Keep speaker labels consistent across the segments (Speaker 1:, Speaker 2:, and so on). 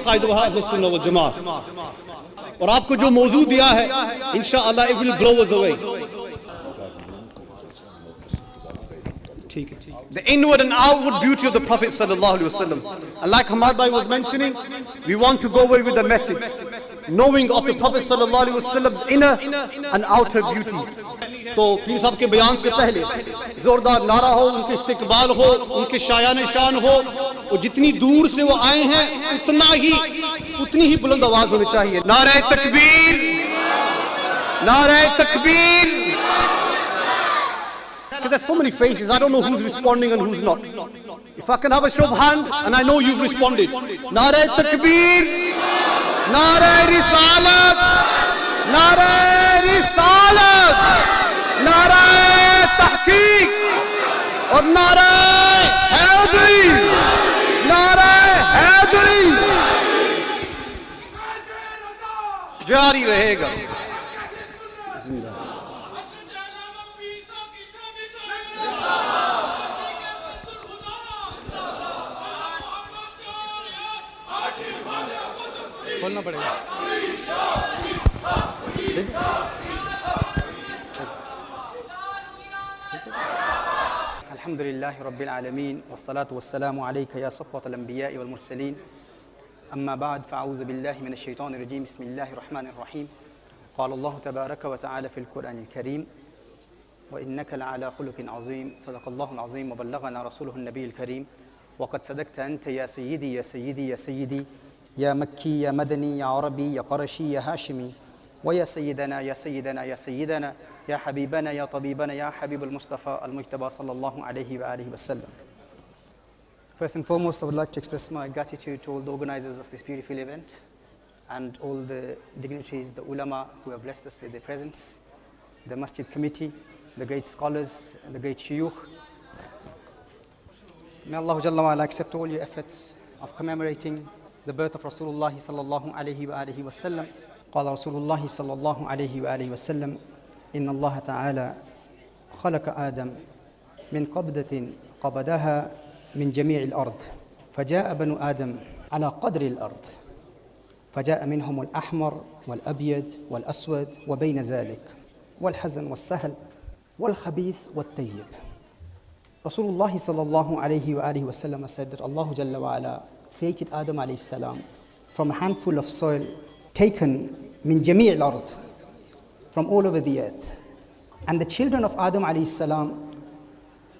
Speaker 1: عقائد اہل سنہ والجماعہ. اور آپ کو جو موضوع دیا ہے انشاءاللہ it will blow us away. ٹھیک ہے. The inward and outward beauty of the Prophet sallallahu alaihi wasallam. And like Hamad Bhai was mentioning, we want to go away with a message, knowing of the Prophet sallallahu alaihi wasallam's inner and outer beauty. تو پیر صاحب کے بیان سے پہلے زوردار نعرہ ہو، ان کے استقبال ہو، ان کے شایان شان ہو، اور جتنی دور سے وہ آئے ہیں اتنی ہی بلند آواز ہونی چاہیے. نعرہ تکبیر، نعرہ تکبیر. There's so many faces, I don't know who's responding and who's not. If I can have a show of hand, and I know you've responded. Nare Takbir, Nare Risalat, Nare Risalat, Nare Tahqiq, اور Nare Haidari, Nare Haidari. جاری رہے گا. بولنا پڑے گا.
Speaker 2: الحمد للہ رب العالمین والصلاة والسلام علیک یا صفوة الانبیاء والمرسلین. اما بعد فاعوذ باللہ من الشیطان الرجیم. بسم اللہ الرحمن الرحیم. قال اللہ تبارک وتعالی فی القرآن الکریم وإنك لعلى خلق عظیم. صدق اللہ العظیم وبلغنا رسوله النبی الکریم. وقد صدقت انت یا سیدی یا سیدی یا سیدی یا مکی یا مدنی یا عربی یا قرشی یا ہاشمی ویا سیدنا یا سیدنا یا سیدنا یا حبیبنا یا طبیبنا یا حبیب المصطفیٰ المجتبی صلی اللہ علیہ وآلہ وسلم. First and foremost, I would like to express my gratitude to all the organizers of this beautiful event and all the dignitaries, the ulama who have blessed us with their presence, the masjid committee, the great scholars and the great shuyukh. May Allah Jalla wa ala accept all your efforts of commemorating the birth of Rasulullah sallallahu alayhi wa alihi wa sallam. قال رسول الله صلى الله عليه وآله وسلم إن الله تعالى خلق آدم من قبضة قبضها من جميع الأرض فجاء بنو آدم على قدر الأرض فجاء منهم الأحمر والأبيض والأسود وبين ذلك والحزن والسهل والخبيث والطيب. Rasulullah sallallahu alayhi wa alihi wa sallam said that Allah Jalla wa ala created Adam alayhi salam from a handful of soil taken min jami' al-ard, from all over the earth. And the children of Adam alayhi salam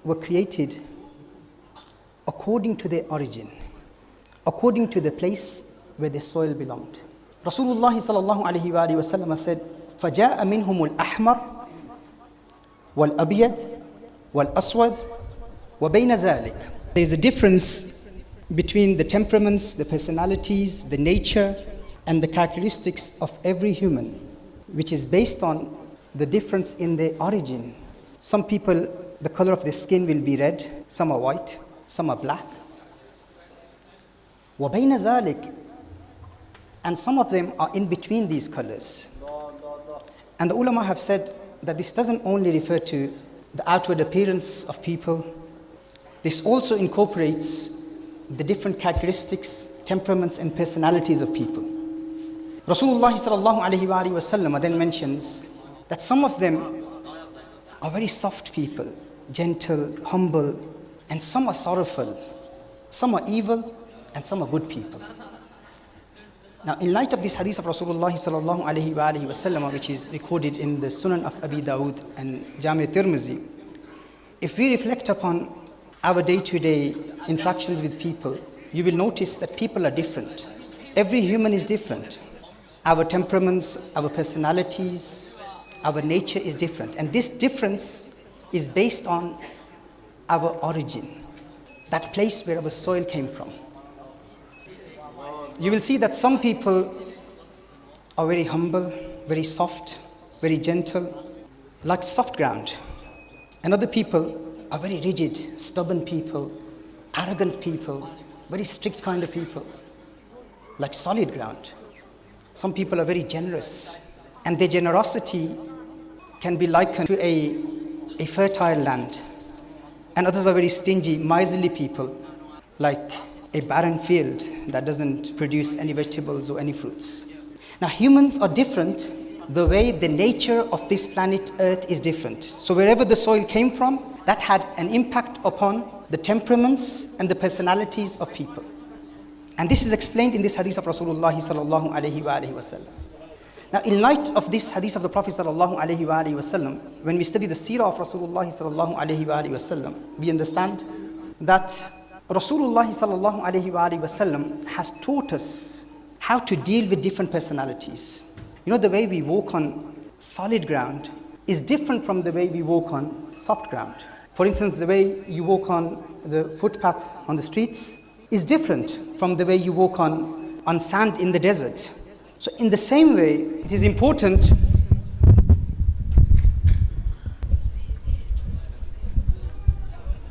Speaker 2: were created according to their origin, according to the place where the soil belonged. Rasulullah sallallahu alayhi wa alihi wa sallam said, فَجَاءَ مِنْهُمُ الْأَحْمَرُ وَالْأَبْيَضُ وَالْأَسْوَدُ وَبَيْنَ ذَلِكَ. There is a difference between the temperaments, the personalities, the nature, and the characteristics of every human, which is based on the difference in their origin. Some people, the color of their skin will be red, some are white, some are black. وَبَيْنَ ذَلِكَ. And some of them are in between these colors. And the ulama have said that this doesn't only refer to the outward appearance of people. This also incorporates the different characteristics, temperaments, and personalities of people. Rasulullah sallallahu alayhi wa sallam then mentions that some of them are very soft people, gentle, humble, and some are sorrowful, some are evil, and some are good people. Now, in light of this hadith of Rasulullah sallallahu alayhi wa sallam, which is recorded in the Sunan of Abi Dawud and Jami' Tirmizi, if we reflect upon our day-to-day interactions with people, you will notice that people are different. Every human is different. Our temperaments, our personalities, our nature is different. And this difference is based on our origin, that place where our soil came from. You will see that some people are very humble, very soft, very gentle, like soft ground. And other people are very rigid, stubborn people, arrogant people, very strict kind of people, like solid ground. Some people are very generous, and their generosity can be likened to a fertile land. And others are very stingy, miserly people, like a barren field that doesn't produce any vegetables or any fruits. Now, humans are different. The way the nature of this planet Earth is different. So wherever the soil came from, that had an impact upon the temperaments and the personalities of people. And this is explained in this hadith of Rasulullah sallallahu alayhi wa alihi wasallam. Now, in light of this hadith of the Prophet sallallahu alayhi wa alihi wasallam, when we study the seerah of Rasulullah sallallahu alayhi wa alihi wasallam, we understand that Rasulullah sallallahu alayhi wa alihi wasallam has taught us how to deal with different personalities. You know, the way we walk on solid ground is different from the way we walk on soft ground. For instance, the way you walk on the footpath on the streets is different from the way you walk on sand in the desert. So in the same way, it is important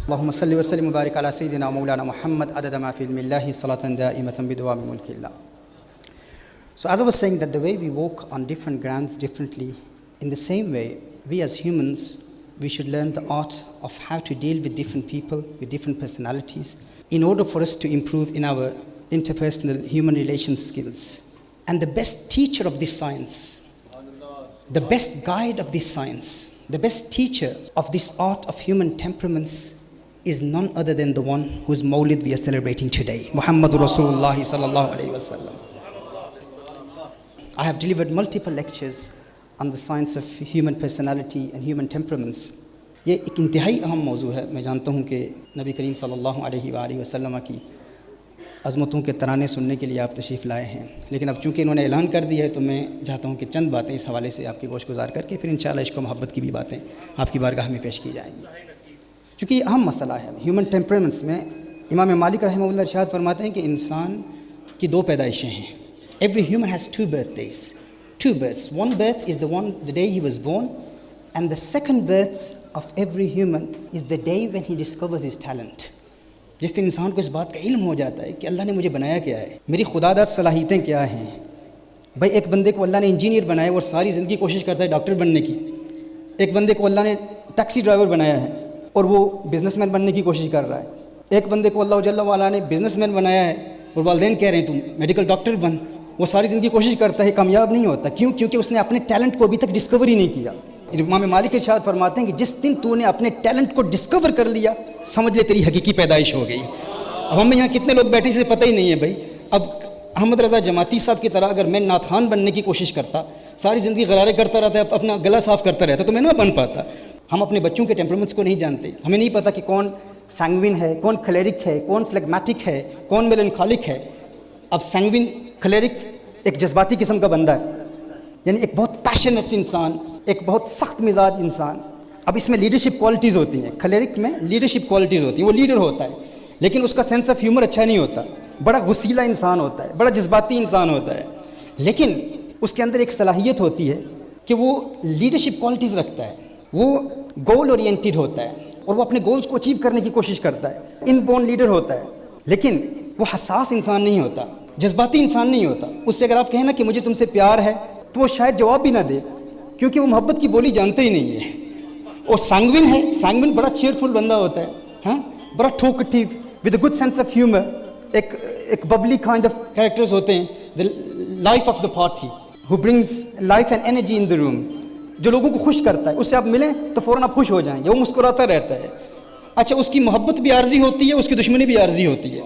Speaker 2: اللهم صل وسلم وبارك على سيدنا ومولانا محمد عدد ما في علم الله صلاة دائمة بدوام ملك الله. So as I was saying, that the way we walk on different grounds differently, in the same way, we as humans, we should learn the art of how to deal with different people, with different personalities, in order for us to improve in our interpersonal human relations skills. And the best teacher of this science, the best guide of this science, the best teacher of this art of human temperaments is none other than the one whose Mawlid we are celebrating today, Muhammadur Rasulullah sallallahu alayhi wa sallam. I have delivered multiple lectures on the science of human personality and human temperaments. یہ ایک انتہائی اہم موضوع ہے. میں جانتا ہوں کہ نبی کریم صلی اللہ علیہ وآلہ وسلم کی عظمتوں کے ترانے سننے کے لیے آپ تشریف لائے ہیں، لیکن اب چونکہ انہوں نے اعلان کر دیا ہے تو میں چاہتا ہوں کہ چند باتیں اس حوالے سے آپ کی گوش گزار کر کے پھر انشاءاللہ عشق و محبت کی بھی باتیں آپ کی بارگاہ میں پیش کی جائیں گی. چونکہ یہ اہم مسئلہ ہے ہیومن ٹیمپرمنٹس میں. امام مالک رحمہ اللہ ارشاد فرماتے ہیں کہ انسان کی دو پیدائشیں ہیں. Every human has two birthdays. Two births. One birth is the day he was born, and the second birth of every human is the day when he discovers his talent. جس دن انسان کو اس بات کا علم ہو جاتا ہے کہ اللہ نے مجھے بنایا کیا ہے, میری خدا داد صلاحیتیں کیا ہیں. بھائی ایک بندے کو اللہ نے انجینئر بنایا اور ساری زندگی کوشش کرتا ہے ڈاکٹر بننے کی. ایک بندے کو اللہ نے ٹیکسی ڈرائیور بنایا ہے اور وہ بزنس مین بننے کی کوشش کر رہا ہے. ایک بندے کو اللہ جل وعلا نے بزنس مین بنایا ہے اور والدین کہہ رہے ہیں تم میڈیکل ڈاکٹر بن. وہ ساری زندگی کوشش کرتا ہے, کامیاب نہیں ہوتا. کیوں؟ کیونکہ اس نے اپنے ٹیلنٹ کو ابھی تک ڈسکور ہی نہیں کیا. امام مالک ارشاد فرماتے ہیں کہ جس دن تو نے اپنے ٹیلنٹ کو ڈسکور کر لیا سمجھ لے تیری حقیقی پیدائش ہو گئی. اب ہمیں یہاں کتنے لوگ بیٹھے اسے پتہ ہی نہیں ہے. بھائی اب احمد رضا جماعتی صاحب کی طرح اگر میں نعت خوان بننے کی کوشش کرتا, ساری زندگی غرارے کرتا رہتا ہے, اپنا گلا صاف کرتا رہتا, تو میں نہ بن پاتا. ہم اپنے بچوں کے ٹیمپرمنٹس کو نہیں جانتے. ہمیں نہیں پتہ کہ کون سینگوین ہے, کون کلیرک ہے, کون فلیگمیٹک ہے, کون میلنکالک ہے. اب سینگوین کلیرک ایک جذباتی قسم کا بندہ ہے, یعنی ایک بہت پیشنیٹ انسان, ایک بہت سخت مزاج انسان. اب اس میں لیڈرشپ کوالٹیز ہوتی ہیں. کلیرک میں لیڈرشپ کوالٹیز ہوتی ہیں, وہ لیڈر ہوتا ہے لیکن اس کا سینس آف ہیومر اچھا نہیں ہوتا. بڑا غصیلا انسان ہوتا ہے, بڑا جذباتی انسان ہوتا ہے, لیکن اس کے اندر ایک صلاحیت ہوتی ہے کہ وہ لیڈرشپ کوالٹیز رکھتا ہے. وہ گول اورینٹیڈ ہوتا ہے اور وہ اپنے گولز کو اچیو کرنے کی کوشش کرتا ہے. ان بورن لیڈر ہوتا ہے, لیکن وہ حساس انسان نہیں ہوتا, جذباتی انسان نہیں ہوتا. اس سے اگر آپ کہیں نا کہ مجھے تم سے پیار ہے تو وہ شاید جواب بھی نہ دے, کیونکہ وہ محبت کی بولی جانتے ہی نہیں ہے. اور سینگوین ہے, سینگوین بڑا چیئرفل بندہ ہوتا ہے, ہاں, بڑا talkative with a good sense of humour. ایک ببلی کائنڈ آف کریکٹرز ہوتے ہیں, the life of the party who brings life and energy in the room, جو لوگوں کو خوش کرتا ہے. اس سے آپ ملیں تو فوراً آپ خوش ہو جائیں گے, وہ مسکراتا رہتا ہے. اچھا, اس کی محبت بھی عارضی ہوتی ہے, اس کی دشمنی بھی عارضی ہوتی ہے.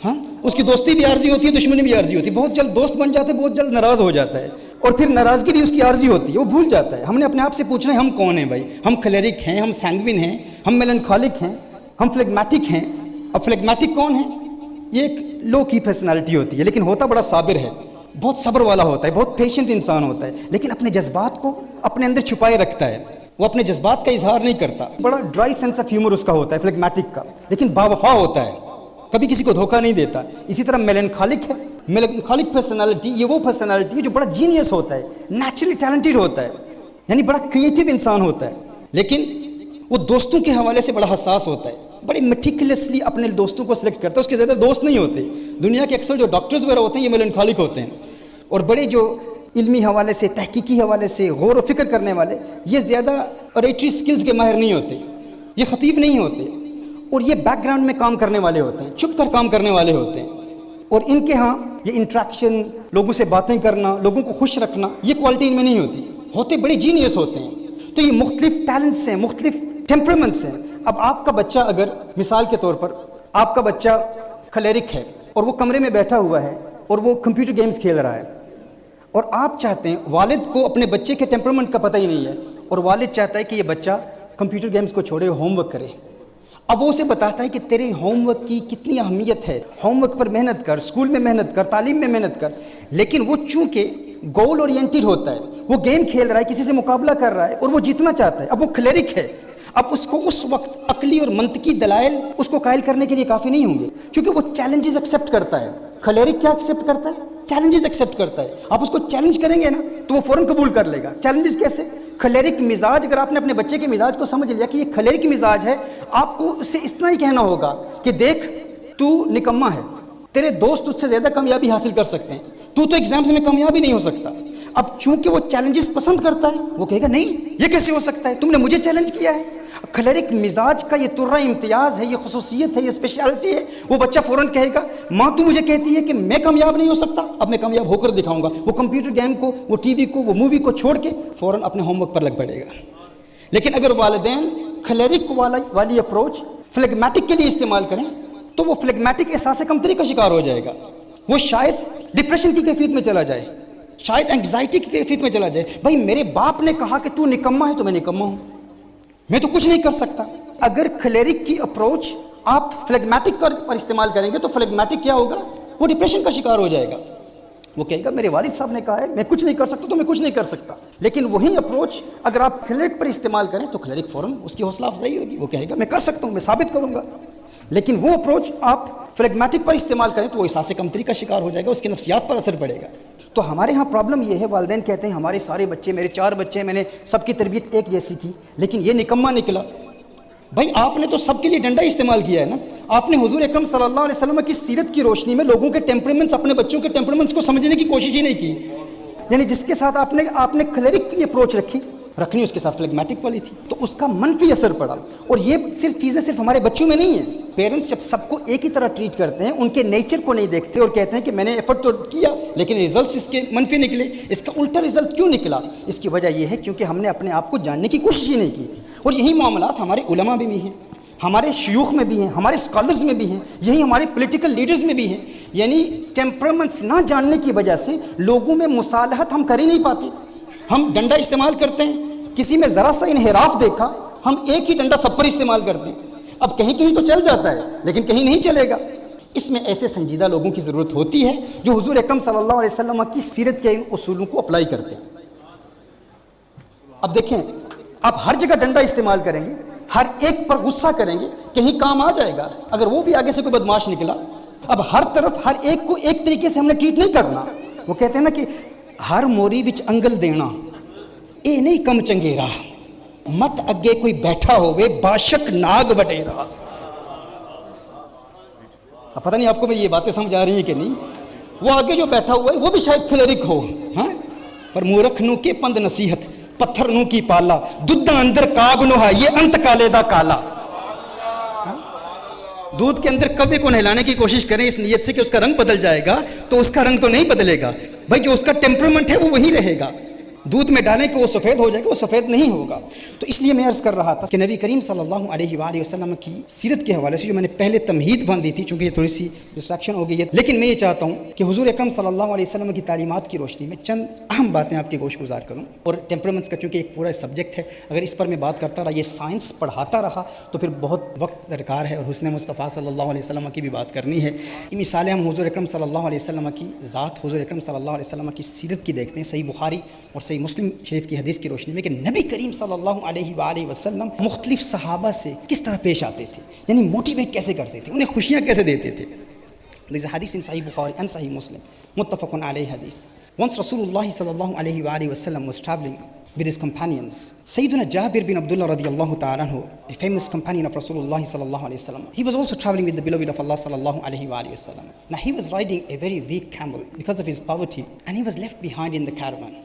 Speaker 2: ہاں, اس کی دوستی بھی عارضی ہوتی ہے, دشمنی بھی عارضی ہوتی ہے. بہت جلد دوست بن جاتے ہیں, بہت جلد ناراض ہو جاتا ہے, اور پھر ناراضگی بھی اس کی عارضی ہوتی ہے, وہ بھول جاتا ہے. ہم نے اپنے آپ سے پوچھنا ہے ہم کون ہیں بھائی. ہم کلیرک ہیں, ہم سینگوین ہیں, ہم میلنکالک ہیں, ہم فلیگمیٹک ہیں. اب فلیگمیٹک کون ہے؟ یہ ایک لو کی پرسنالٹی ہوتی ہے, لیکن ہوتا بڑا صابر ہے, بہت صبر والا ہوتا ہے, بہت پیشنٹ انسان ہوتا ہے, لیکن اپنے جذبات کو اپنے اندر چھپائے رکھتا ہے. وہ اپنے جذبات کا اظہار نہیں کرتا. بڑا ڈرائی سینس آف ہیومر اس کا ہوتا ہے فلیگمیٹک کا, لیکن باوفا ہوتا ہے, کبھی کسی کو دھوکہ نہیں دیتا. اسی طرح میلنکالک ہے, میلنکالک پرسنالٹی یہ وہ پرسنالٹی ہے جو بڑا جینیس ہوتا ہے, نیچرلی ٹیلنٹڈ ہوتا ہے, یعنی بڑا کریٹیو انسان ہوتا ہے, لیکن وہ دوستوں کے حوالے سے بڑا حساس ہوتا ہے. بڑے میٹیکولسلی اپنے دوستوں کو سلیکٹ کرتا ہے. اس کے زیادہ دوست نہیں ہوتے. دنیا کے اکثر جو ڈاکٹرز وغیرہ ہوتے ہیں یہ میلنکالک ہوتے ہیں, اور بڑے جو علمی حوالے سے, تحقیقی حوالے سے غور و فکر کرنے والے, یہ زیادہ اوریٹری سکلز کے ماہر نہیں ہوتے, یہ خطیب نہیں ہوتے. اور یہ بیک گراؤنڈ میں کام کرنے والے ہوتے ہیں, چھپ کر کام کرنے والے ہوتے ہیں, اور ان کے ہاں یہ انٹریکشن, لوگوں سے باتیں کرنا, لوگوں کو خوش رکھنا, یہ کوالٹی ان میں نہیں ہوتی. ہوتے بڑے جینیس ہوتے ہیں. تو یہ مختلف ٹیلنٹس ہیں, مختلف ٹیمپرمنٹس ہیں. اب آپ کا بچہ, اگر مثال کے طور پر آپ کا بچہ کھلیرک ہے اور وہ کمرے میں بیٹھا ہوا ہے اور وہ کمپیوٹر گیمز کھیل رہا ہے, اور آپ چاہتے ہیں, والد کو اپنے بچے کے ٹیمپرمنٹ کا پتہ ہی نہیں ہے, اور والد چاہتا ہے کہ یہ بچہ کمپیوٹر گیمز کو چھوڑے, ہوم ورک کرے. اب وہ اسے بتاتا ہے کہ تیرے ہوم ورک کی کتنی اہمیت ہے, ہوم ورک پر محنت کر, اسکول میں محنت کر, تعلیم میں محنت کر. لیکن وہ چونکہ گول اورینٹڈ ہوتا ہے, وہ گیم کھیل رہا ہے, کسی سے مقابلہ کر رہا ہے اور وہ جیتنا چاہتا ہے. اب وہ کھلیرک ہے, اب اس کو اس وقت عقلی اور منطقی دلائل اس کو قائل کرنے کے لیے کافی نہیں ہوں گے, کیونکہ وہ چیلنجز ایکسیپٹ کرتا ہے. کھلیرک کیا ایکسیپٹ کرتا ہے؟ چیلنجز ایکسیپٹ کرتا ہے. آپ اس کو چیلنج کریں گے نا تو وہ فوراً قبول کر لے گا. چیلنجز کیسے؟ کھلیرک مزاج, اگر آپ نے اپنے بچے کے مزاج کو سمجھ لیا کہ یہ کھلیرک مزاج ہے, آپ کو اس سے اتنا ہی کہنا ہوگا کہ دیکھ تو نکما ہے, تیرے دوست تجھ سے زیادہ کامیابی حاصل کر سکتے ہیں, تو ایگزامز میں کامیاب ہی نہیں ہو سکتا. اب چونکہ وہ چیلنجز پسند کرتا ہے, وہ کہے گا نہیں یہ کیسے ہو سکتا ہے, تم نے مجھے چیلنج کیا ہے. کھلیرک مزاج کا یہ ترہ امتیاز ہے, یہ خصوصیت ہے, یہ اسپیشلٹی ہے. وہ بچہ فوراً کہے گا ماں تو مجھے کہتی ہے کہ میں کامیاب نہیں ہو سکتا, اب میں کامیاب ہو کر دکھاؤں گا. وہ کمپیوٹر گیم کو, وہ ٹی وی کو, وہ مووی کو چھوڑ کے فوراً اپنے ہوم ورک پر لگ پڑے گا. لیکن اگر والدین کھلیرک والی اپروچ فلیگمیٹک کے لیے استعمال کریں تو وہ فلیگمیٹک احساس کمتری کا شکار ہو جائے گا. وہ شاید ڈپریشن کی کیفیت میں چلا جائے, شاید اینگزائٹی کی کیفیت میں چلا جائے. بھائی میرے باپ نے کہا کہ تو نکما ہے تو میں نکما ہوں, میں تو کچھ نہیں کر سکتا. اگر کھلیرک کی اپروچ آپ فلیگمیٹک پر استعمال کریں گے تو فلیگمیٹک کیا ہوگا, وہ ڈپریشن کا شکار ہو جائے گا. وہ کہے گا میرے والد صاحب نے کہا ہے میں کچھ نہیں کر سکتا تو میں کچھ نہیں کر سکتا. لیکن وہی اپروچ اگر آپ کھلیرک پر استعمال کریں تو کھلیرک فوراً اس کی حوصلہ افزائی ہوگی, وہ کہے گا میں کر سکتا ہوں, میں ثابت کروں گا. لیکن وہ اپروچ آپ فلیگمیٹک پر استعمال کریں تو وہ احساس کمتری کا شکار ہو جائے گا, اس کے نفسیات پر اثر پڑے گا. تو ہمارے ہاں پرابلم یہ ہے, والدین کہتے ہیں ہمارے سارے بچے, میرے 4 بچے, میں نے سب کی تربیت ایک جیسی کی لیکن یہ نکما نکلا. بھائی آپ نے تو سب کے لیے ڈنڈا استعمال کیا ہے نا. آپ نے حضور اکرم صلی اللہ علیہ وسلم کی سیرت کی روشنی میں لوگوں کے ٹیمپرمنٹس, اپنے بچوں کے ٹیمپرمنٹس کو سمجھنے کی کوشش ہی نہیں کی. یعنی جس کے ساتھ آپ نے کھلیرک کی اپروچ رکھنی اس کے ساتھ فلیگمیٹک والی تھی, تو اس کا منفی اثر پڑا. اور یہ چیزیں صرف ہمارے بچوں میں نہیں ہیں. پیرنٹس جب سب کو ایک ہی طرح ٹریٹ کرتے ہیں, ان کے نیچر کو نہیں دیکھتے اور کہتے ہیں کہ میں نے ایفرٹ تو کیا لیکن ریزلٹس اس کے منفی نکلے. اس کا الٹا ریزلٹ کیوں نکلا؟ اس کی وجہ یہ ہے کیونکہ ہم نے اپنے آپ کو جاننے کی کوشش ہی نہیں کی. اور یہی معاملات ہمارے علماء میں بھی ہیں, ہمارے شیوخ میں بھی ہیں, ہمارے اسکالرز میں بھی ہیں, یہی ہمارے پولیٹیکل لیڈرز میں بھی ہیں. یعنی ٹیمپرمنٹس نہ جاننے کی وجہ سے لوگوں میں مصالحت ہم کر ہی نہیں پاتے. ہم ڈنڈا استعمال کرتے ہیں, کسی میں ذرا سا انحراف دیکھا ہم ایک ہی ڈنڈا سب پر استعمال کرتے ہیں. اب کہیں کہیں تو چل جاتا ہے لیکن کہیں نہیں چلے گا. اس میں ایسے سنجیدہ لوگوں کی ضرورت ہوتی ہے جو حضور اکرم صلی اللہ علیہ وسلم کی سیرت کے ان اصولوں کو اپلائی کرتے ہیں. اب دیکھیں, آپ ہر جگہ ڈنڈا استعمال کریں گے, ہر ایک پر غصہ کریں گے, کہیں کام آ جائے گا. اگر وہ بھی آگے سے کوئی بدماش نکلا, اب ہر طرف ہر ایک کو ایک طریقے سے ہم نے ٹریٹ نہیں کرنا. وہ کہتے ہیں نا کہ ہر موری وچ انگل دینا اے نہیں کم چنگیرا, مت اگے کوئی بیٹھا ہوئے باشک ناگ وڈیرا. اب پتہ نہیں آپ کو میری یہ باتیں سمجھ آ رہی ہیں کہ نہیں. وہ آگے جو بیٹھا ہوا ہے وہ بھی شاید کھلیرک ہو, ہاں, پر مورکھ نو کے پند نصیحت, پتھر نو کی پالا, دودھ اندر کاگ نو ہے یہ انت کالے دا کالا. دودھ کے اندر کبے کو نہلانے کی کوشش کریں اس نیت سے کہ اس کا رنگ بدل جائے گا, تو اس کا رنگ تو نہیں بدلے گا. بھائی جو اس کا ٹیمپرمنٹ ہے وہ وہی رہے گا. دودھ میں ڈالیں کہ وہ سفید ہو جائے گا, وہ سفید نہیں ہوگا. تو اس لیے میں عرض کر رہا تھا کہ نبی کریم صلی اللہ علیہ وآلہ وسلم کی سیرت کے حوالے سے جو میں نے پہلے تمہید باندھ دی تھی, چونکہ یہ تھوڑی سی ڈسٹریکشن ہو گئی ہے, لیکن میں یہ چاہتا ہوں کہ حضور اکرم صلی اللہ علیہ وسلم کی تعلیمات کی روشنی میں چند اہم باتیں آپ کے گوش گزار کروں. اور ٹیمپرمنٹس کا چونکہ ایک پورا سبجیکٹ ہے, اگر اس پر میں بات کرتا رہا, یہ سائنس پڑھاتا رہا تو پھر بہت وقت درکار ہے, اور حسن مصطفیٰ صلی اللہ علیہ وسلم کی بھی بات کرنی ہے. یہ مثالیں ہم حضور اکرم صلی اللہ علیہ وسلم کی ذات, حضور اکرم صلی اللہ علیہ وسلم کی سیرت کی دیکھتے ہیں صحیح بخاری اور صحیح مسلم شریف کی حدیث کی روشنی میں کہ نبی کریم صلی اللہ علیہ وآلہ وسلم مختلف صحابہ سے کس طرح پیش آتے تھے, یعنی موٹیویٹ کیسے کرتے تھے, انہیں خوشیاں کیسے دیتے تھے. There is a hadith in Sahih Bukhari and Sahih Muslim, muttafaqun alayhi hadith. Once Rasulullah sallallahu alayhi wa alihi wasallam was traveling with his companions. Sayyidina Jabir bin Abdullah radiyallahu ta'ala anhu, a famous companion of Rasulullah sallallahu alayhi wasallam, he was also traveling with the beloved of Allah sallallahu alayhi wa alihi wasallam. Now he was riding a very weak camel because of his poverty, and he was left behind in the caravan.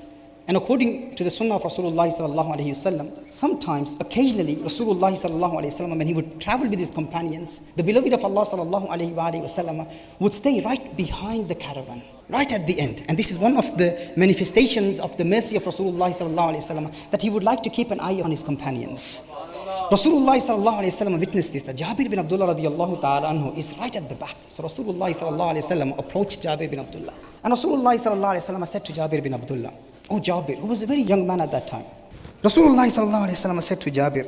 Speaker 2: And according to the sunnah of Rasulullah sallallahu alayhi wasallam, sometimes, occasionally, Rasulullah sallallahu alayhi wasallam, when he would travel with his companions, the beloved of Allah sallallahu alayhi wasallam would stay right behind the caravan, right at the end. And this is one of the manifestations of the mercy of Rasulullah sallallahu alayhi wasallam, that he would like to keep an eye on his companions. Rasulullah sallallahu alayhi wasallam witnessed this, that Jabir bin Abdullah radiallahu ta'ala anhu is right at the back. So Rasulullah sallallahu alayhi wasallam approached Jabir bin Abdullah. And Rasulullah sallallahu alayhi wasallam said to Jabir bin Abdullah, "Oh Jabir," who was a very young man at that time. Rasulullah sallallahu alayhi wasallam said to Jabir,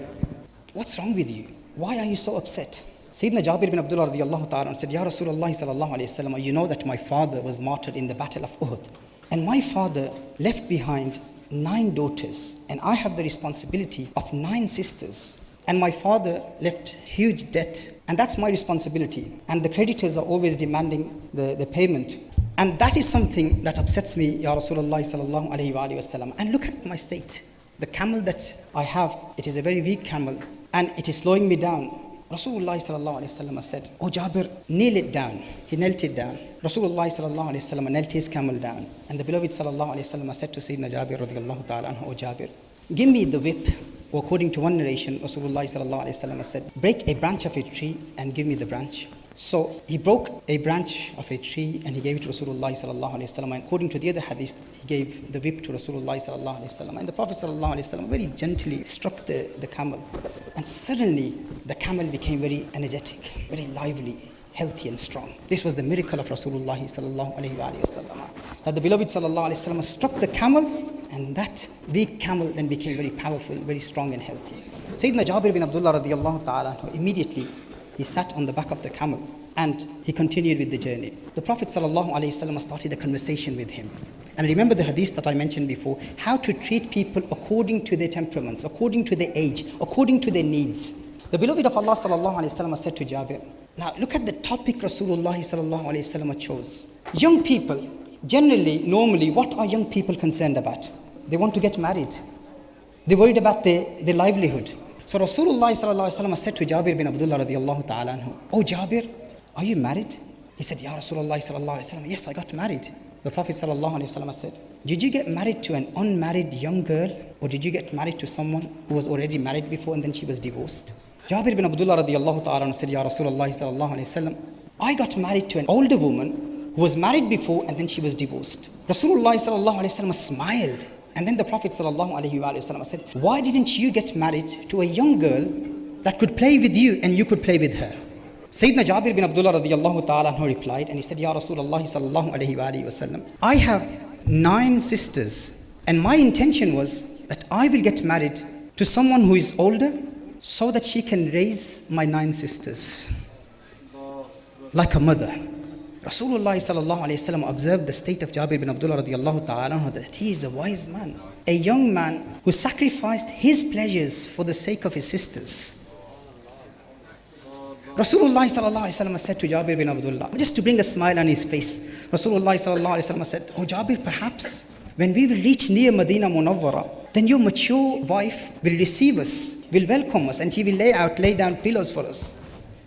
Speaker 2: "What's wrong with you? Why are you so upset?" Sayyidina Jabir bin Abdullah radiallahu ta'ala said, "Ya Rasulullah sallallahu alayhi wasallam, you know that my father was martyred in the battle of Uhud. And my father left behind 9 daughters, and I have the responsibility of 9 sisters. And my father left huge debt, and that's my responsibility. And the creditors are always demanding the payment. And that is something that upsets me, Ya Rasulullah sallallahu alayhi wa sallam. And look at my state. The camel that I have, it is a very weak camel, and it is slowing me down." Rasulullah sallallahu alayhi wa sallam said, "Oh Jabir, kneel it down." He knelt it down. Rasulullah sallallahu alayhi wa sallam knelt his camel down. And the beloved sallallahu alayhi wa sallam said to Sayyidina Jabir radiallahu ta'ala anhu, "Oh Jabir, give me the whip." Or according to one narration, Rasulullah sallallahu alayhi wa sallam said, "Break a branch of a tree and give me the branch." So he broke a branch of a tree and he gave it to Rasulullah sallallahu alayhi wa sallam. And according to the other hadith, he gave the whip to Rasulullah sallallahu alayhi wa sallam. And the Prophet sallallahu alayhi wa sallam very gently struck the camel. And suddenly the camel became very energetic, very lively, healthy and strong. This was the miracle of Rasulullah sallallahu alayhi wa sallam. That the beloved sallallahu alayhi wa sallam struck the camel, and that weak camel then became very powerful, very strong and healthy. Sayyidina Jabir bin Abdullah radiallahu ta'ala, immediately he sat on the back of the camel and he continued with the journey. The Prophet sallallahu alayhi wa sallam started a conversation with him. And remember the hadith that I mentioned before, how to treat people according to their temperaments, according to their age, according to their needs. The beloved of Allah sallallahu alayhi wa sallam said to Jabir, now look at the topic Rasulullah sallallahu alayhi wa sallam chose. Young people, generally, normally, what are young people concerned about? They want to get married. They're worried about their livelihood. So Rasulullah sallallahu alayhi wa sallam said to Jabir bin Abdullah radiallahu ta'ala anhu, "Oh Jabir, are you married?" He said, "Ya Rasulullah sallallahu alayhi wa sallam, yes, I got married." The Prophet sallallahu alayhi wa sallam said, "Did you get married to an unmarried young girl, or did you get married to someone who was already married before and then she was divorced?" Jabir bin Abdullah radiallahu ta'ala anhu said, "Ya Rasulullah sallallahu alayhi wa sallam, I got married to an older woman who was married before and then she was divorced." Rasulullah sallallahu alayhi wa sallam smiled. And then the Prophet sallallahu alayhi wa sallam said, "Why didn't you get married to a young girl that could play with you and you could play with her?" Sayyidina Jabir bin Abdullah radiallahu ta'ala anhu replied, and he said, "Ya Rasulullah sallallahu alayhi wa sallam, I have 9 sisters, and my intention was that I will get married to someone who is older so that she can raise my 9 sisters like a mother." Rasulullah sallallahu alayhi wa sallam observed the state of Jabir bin Abdullah radiallahu ta'ala anhu, that he is a wise man, a young man who sacrificed his pleasures for the sake of his sisters. Rasulullah sallallahu alayhi wa sallam said to Jabir bin Abdullah, just to bring a smile on his face, Rasulullah sallallahu alayhi wa sallam said, "Oh Jabir, perhaps when we will reach near Medina Munawwara, then your mature wife will receive us, will welcome us, and she will lay down pillows for us."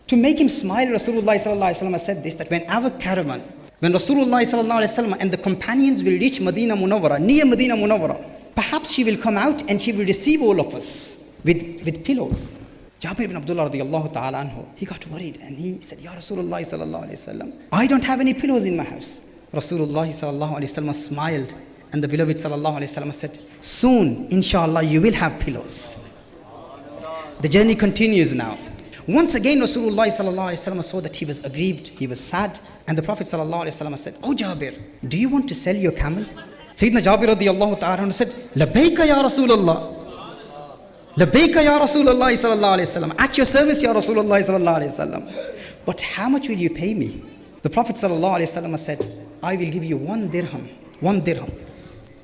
Speaker 2: To make him smile, Rasulullah sallallahu alayhi wa sallam said this, that when our caravan, when Rasulullah sallallahu alayhi wa sallam and the companions will reach Medina Munawwara, near Medina Munawwara, perhaps she will come out and she will receive all of us with pillows. Jabir bin Abdullah radiallahu ta'ala anhu, he got worried and he said, "Ya Rasulullah sallallahu alayhi wa sallam, I don't have any pillows in my house." Rasulullah sallallahu alayhi wa sallam smiled, and the beloved sallallahu alayhi wa sallam said, "Soon, inshallah, you will have pillows." The journey continues now. Once again, Rasulullah sallallahu alayhi wa sallam saw that he was aggrieved, he was sad, and the Prophet sallallahu alayhi wa sallam said, "Oh Jabir, do you want to sell your camel?" Sayyidina Jabir radiallahu ta'ala said, "Labbaika ya Rasulullah. Labbaika ya Rasulullah sallallahu alayhi wa sallam. At your service, ya Rasulullah sallallahu alayhi wa sallam. But how much will you pay me?" The Prophet sallallahu alayhi wa sallam said, "I will give you 1 dirham. 1 dirham."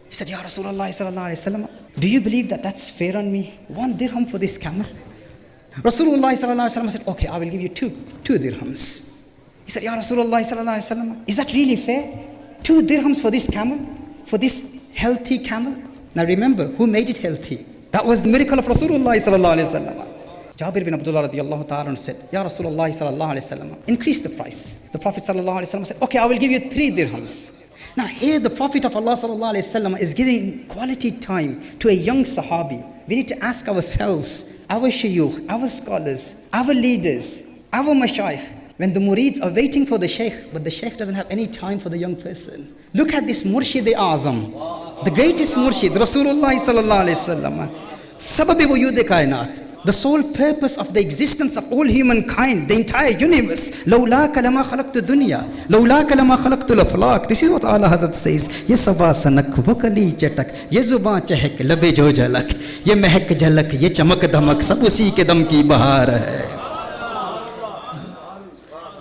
Speaker 2: He said, "Ya Rasulullah sallallahu alayhi wa sallam, do you believe that that's fair on me? 1 dirham for this camel?" Rasulullah sallallahu alayhi wa sallam said, "Okay, I will give you two dirhams." He said, "Ya Rasulullah sallallahu alayhi wa sallam, is that really fair? 2 dirhams for this camel? For this healthy camel?" Now remember, who made it healthy? That was the miracle of Rasulullah sallallahu alayhi wa sallam. Jabir bin Abdullah radiallahu ta'ala said, "Ya Rasulullah sallallahu alayhi wa sallam, increase the price." The Prophet sallallahu alayhi wa sallam said, "Okay, I will give you 3 dirhams." Now here the Prophet of Allah sallallahu alaihi wasallam is giving quality time to a young Sahabi. We need to ask ourselves, our shuyukh, our scholars, our leaders, our mashayikh, when the murids are waiting for the shaykh, but the shaykh doesn't have any time for the young person. Look at this Murshid-e-Azam, the greatest Murshid, Rasulullah sallallahu alaihi wasallam, Sabab-e-Wujud-e-Kainat, the sole purpose of the existence of all humankind, the entire universe. لَوْلَاكَ لَمَا خَلَقْتُ الدُّنْيَا لَوْلَاكَ لَمَا خَلَقْتُ الْأَفْلَاقَ. This is what Allah Hazrat says. Ye sabah sanak vakali chatak, ye zuban chehek labe jo jalak, ye mehek jalak, ye chamak dhamak, sab usi ke dam ki bahar hai.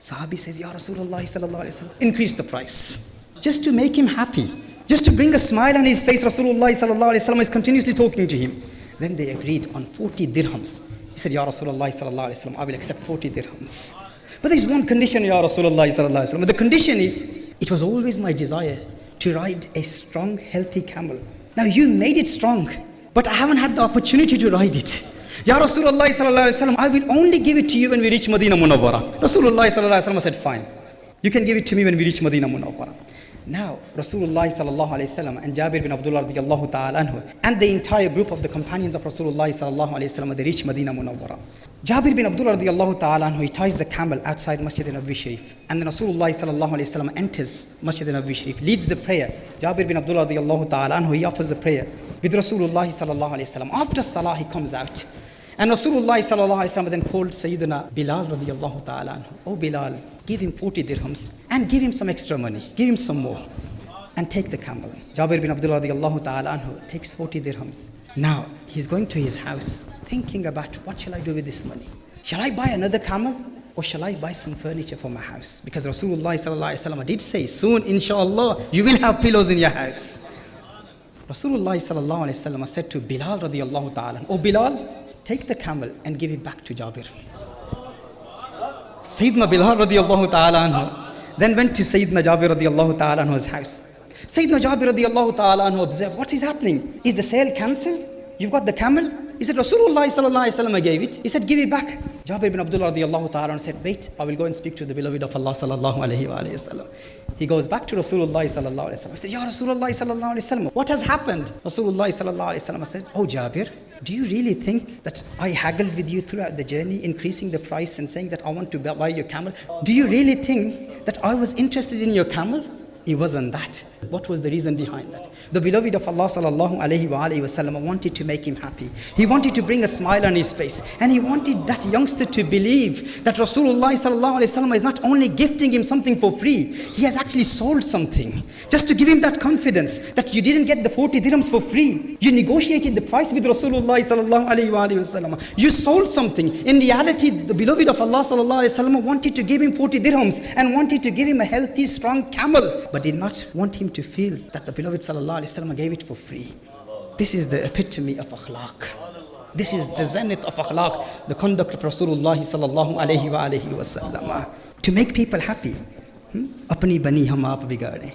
Speaker 2: Sahabi says, Ya Rasulullah sallallahu alaihi wasallam, increase the price just to make him happy, just to bring a smile on his face. Rasulullah sallallahu alaihi wasallam is continuously talking to him. Then they agreed on 40 dirhams. He said, Ya Rasulullah sallallahu alaihi wasallam, I will accept 40 dirhams. But there is one condition, Ya Rasulullah sallallahu alaihi wasallam. The condition is, it was always my desire to ride a strong, healthy camel. Now you made it strong, but I haven't had the opportunity to ride it. Ya Rasulullah sallallahu alaihi wasallam, I will only give it to you when we reach Madinah Munawwara. Rasulullah sallallahu alaihi wasallam said, fine. You can give it to me when we reach Madinah Munawwara. Now, Rasulullah sallallahu alayhi wasallam and Jabir bin Abdullah radiyallahu ta'ala anhu and the entire group of the companions of Rasulullah sallallahu alayhi wasallam, they reach Madinah Munawwara. Jabir bin Abdullah radiyallahu ta'ala anhu, he ties the camel outside Masjid Nabawi Sharif. And then Rasulullah sallallahu alayhi wasallam enters Masjid Nabawi Sharif, leads the prayer. Jabir bin Abdullah radiyallahu ta'ala anhu, he offers the prayer with Rasulullah sallallahu alayhi wasallam. After Salah, he comes out. And Rasulullah sallallahu alayhi wasallam then called Sayyidina Bilal radiyallahu ta'ala anhu. Oh Bilal, give him 40 dirhams and give him some extra money. Give him some more. And take the camel. Jabir bin Abdullah radiyallahu ta'ala anhu takes 40 dirhams. Now, he's going to his house thinking about, what shall I do with this money? Shall I buy another camel? Or shall I buy some furniture for my house? Because Rasulullah sallallahu alayhi wasallam did say, soon inshallah, you will have pillows in your house. Rasulullah sallallahu alayhi wasallam said to Bilal radiyallahu ta'ala, oh Bilal, take the camel and give it back to Jabir. Sayyidina Bilal radiyallahu ta'ala anhu then went to Sayyidina Jabir radiyallahu ta'ala anhu's house. Sayyidina Jabir radiyallahu ta'ala anhu observed, what is happening? Is the sale cancelled? You've got the camel? He said, Rasulullah sallallahu alayhi wasallam gave it. He said, give it back. Jabir bin Abdullah radiyallahu ta'ala anhu said, wait, I will go and speak to the beloved of Allah sallallahu alayhi wa sallam. He goes back to Rasulullah sallallahu alayhi wasallam. He said, Ya Rasulullah sallallahu alayhi wasallam, what has happened? Rasulullah sallallahu alayhi wasallam said, oh Jabir, do you really think that I haggled with you throughout the journey, increasing the price and saying that I want to buy your camel? Do you really think that I was interested in your camel? It wasn't that. What was the reason behind that? The beloved of Allah sallallahu alayhi wa sallam wanted to make him happy. He wanted to bring a smile on his face. And he wanted that youngster to believe that Rasulullah sallallahu alayhi wa sallam is not only gifting him something for free, he has actually sold something. Just to give him that confidence that you didn't get the 40 dirhams for free. You negotiated the price with Rasulullah sallallahu alayhi wa sallam. You sold something. In reality, the beloved of Allah sallallahu alayhi wa sallam wanted to give him 40 dirhams and wanted to give him a healthy, strong camel, but did not want him to feel that the beloved sallallahu alayhi wa sallam gave it for free. This is the epitome of akhlaq. This is the zenith of akhlaq, the conduct of Rasulullah sallallahu alayhi wa sallam. To make people happy. Apni bani hum aap bigade.